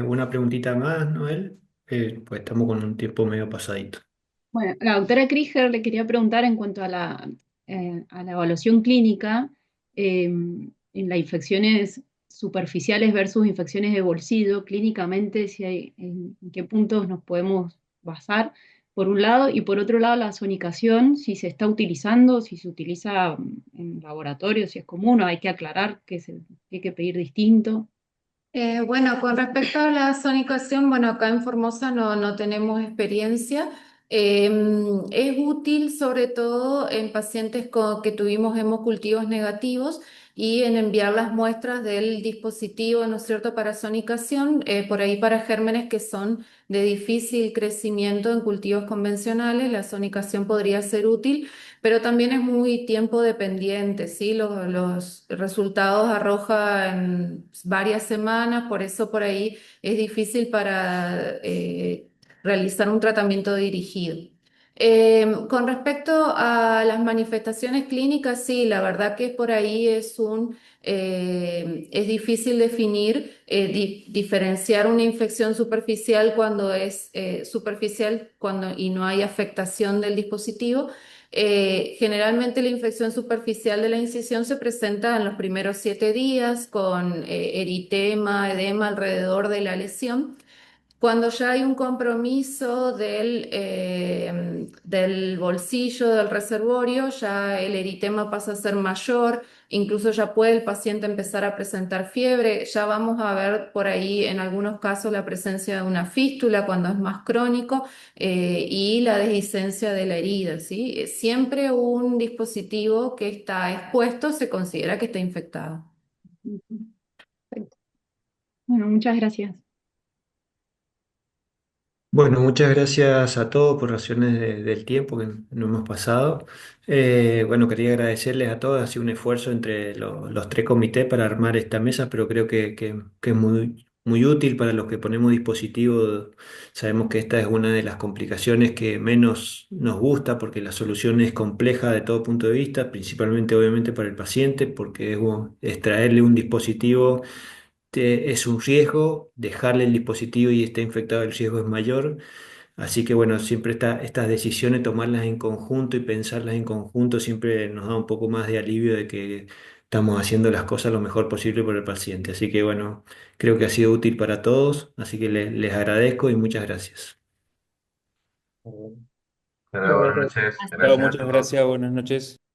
una preguntita más, Noel, pues estamos con un tiempo medio pasadito. Bueno, la doctora Krieger le quería preguntar en cuanto a la evaluación clínica, en las infecciones superficiales versus infecciones de bolsillo, clínicamente, si hay, en qué puntos nos podemos basar, por un lado, y por otro lado, la sonicación, si se está utilizando, si se utiliza en laboratorio, si es común, o hay que aclarar que hay que pedir distinto. Bueno, con respecto a la zonicación, bueno, acá en Formosa no tenemos experiencia. Es útil sobre todo en pacientes que tuvimos hemocultivos negativos y en enviar las muestras del dispositivo, ¿no es cierto?, para zonicación, por ahí para gérmenes que son de difícil crecimiento en cultivos convencionales, la zonicación podría ser útil, pero también es muy tiempo dependiente, ¿sí? Los resultados arrojan varias semanas, por eso por ahí es difícil para realizar un tratamiento dirigido. Con respecto a las manifestaciones clínicas, sí, la verdad que por ahí es difícil definir, diferenciar una infección superficial cuando es superficial y no hay afectación del dispositivo. Generalmente la infección superficial de la incisión se presenta en los primeros 7 días con eritema, edema alrededor de la lesión. Cuando ya hay un compromiso del bolsillo, del reservorio, ya el eritema pasa a ser mayor, incluso ya puede el paciente empezar a presentar fiebre, ya vamos a ver por ahí en algunos casos la presencia de una fístula cuando es más crónico y la dehiscencia de la herida, ¿sí? Siempre un dispositivo que está expuesto se considera que está infectado. Ujú. Perfecto. Bueno, muchas gracias. Bueno, muchas gracias a todos por razones del tiempo que nos hemos pasado. Bueno, quería agradecerles a todos, ha sido un esfuerzo entre los tres comités para armar esta mesa, pero creo que es muy útil para los que ponemos dispositivos. Sabemos que esta es una de las complicaciones que menos nos gusta porque la solución es compleja de todo punto de vista, principalmente obviamente para el paciente, porque extraerle un dispositivo es un riesgo, dejarle el dispositivo y está infectado, el riesgo es mayor. Así que bueno, siempre estas decisiones, tomarlas en conjunto y pensarlas en conjunto, siempre nos da un poco más de alivio de que estamos haciendo las cosas lo mejor posible por el paciente. Así que bueno, creo que ha sido útil para todos, así que les agradezco y muchas gracias. Hasta luego, buenas noches. Chao, Gracias a muchas todos. gracias, buenas noches.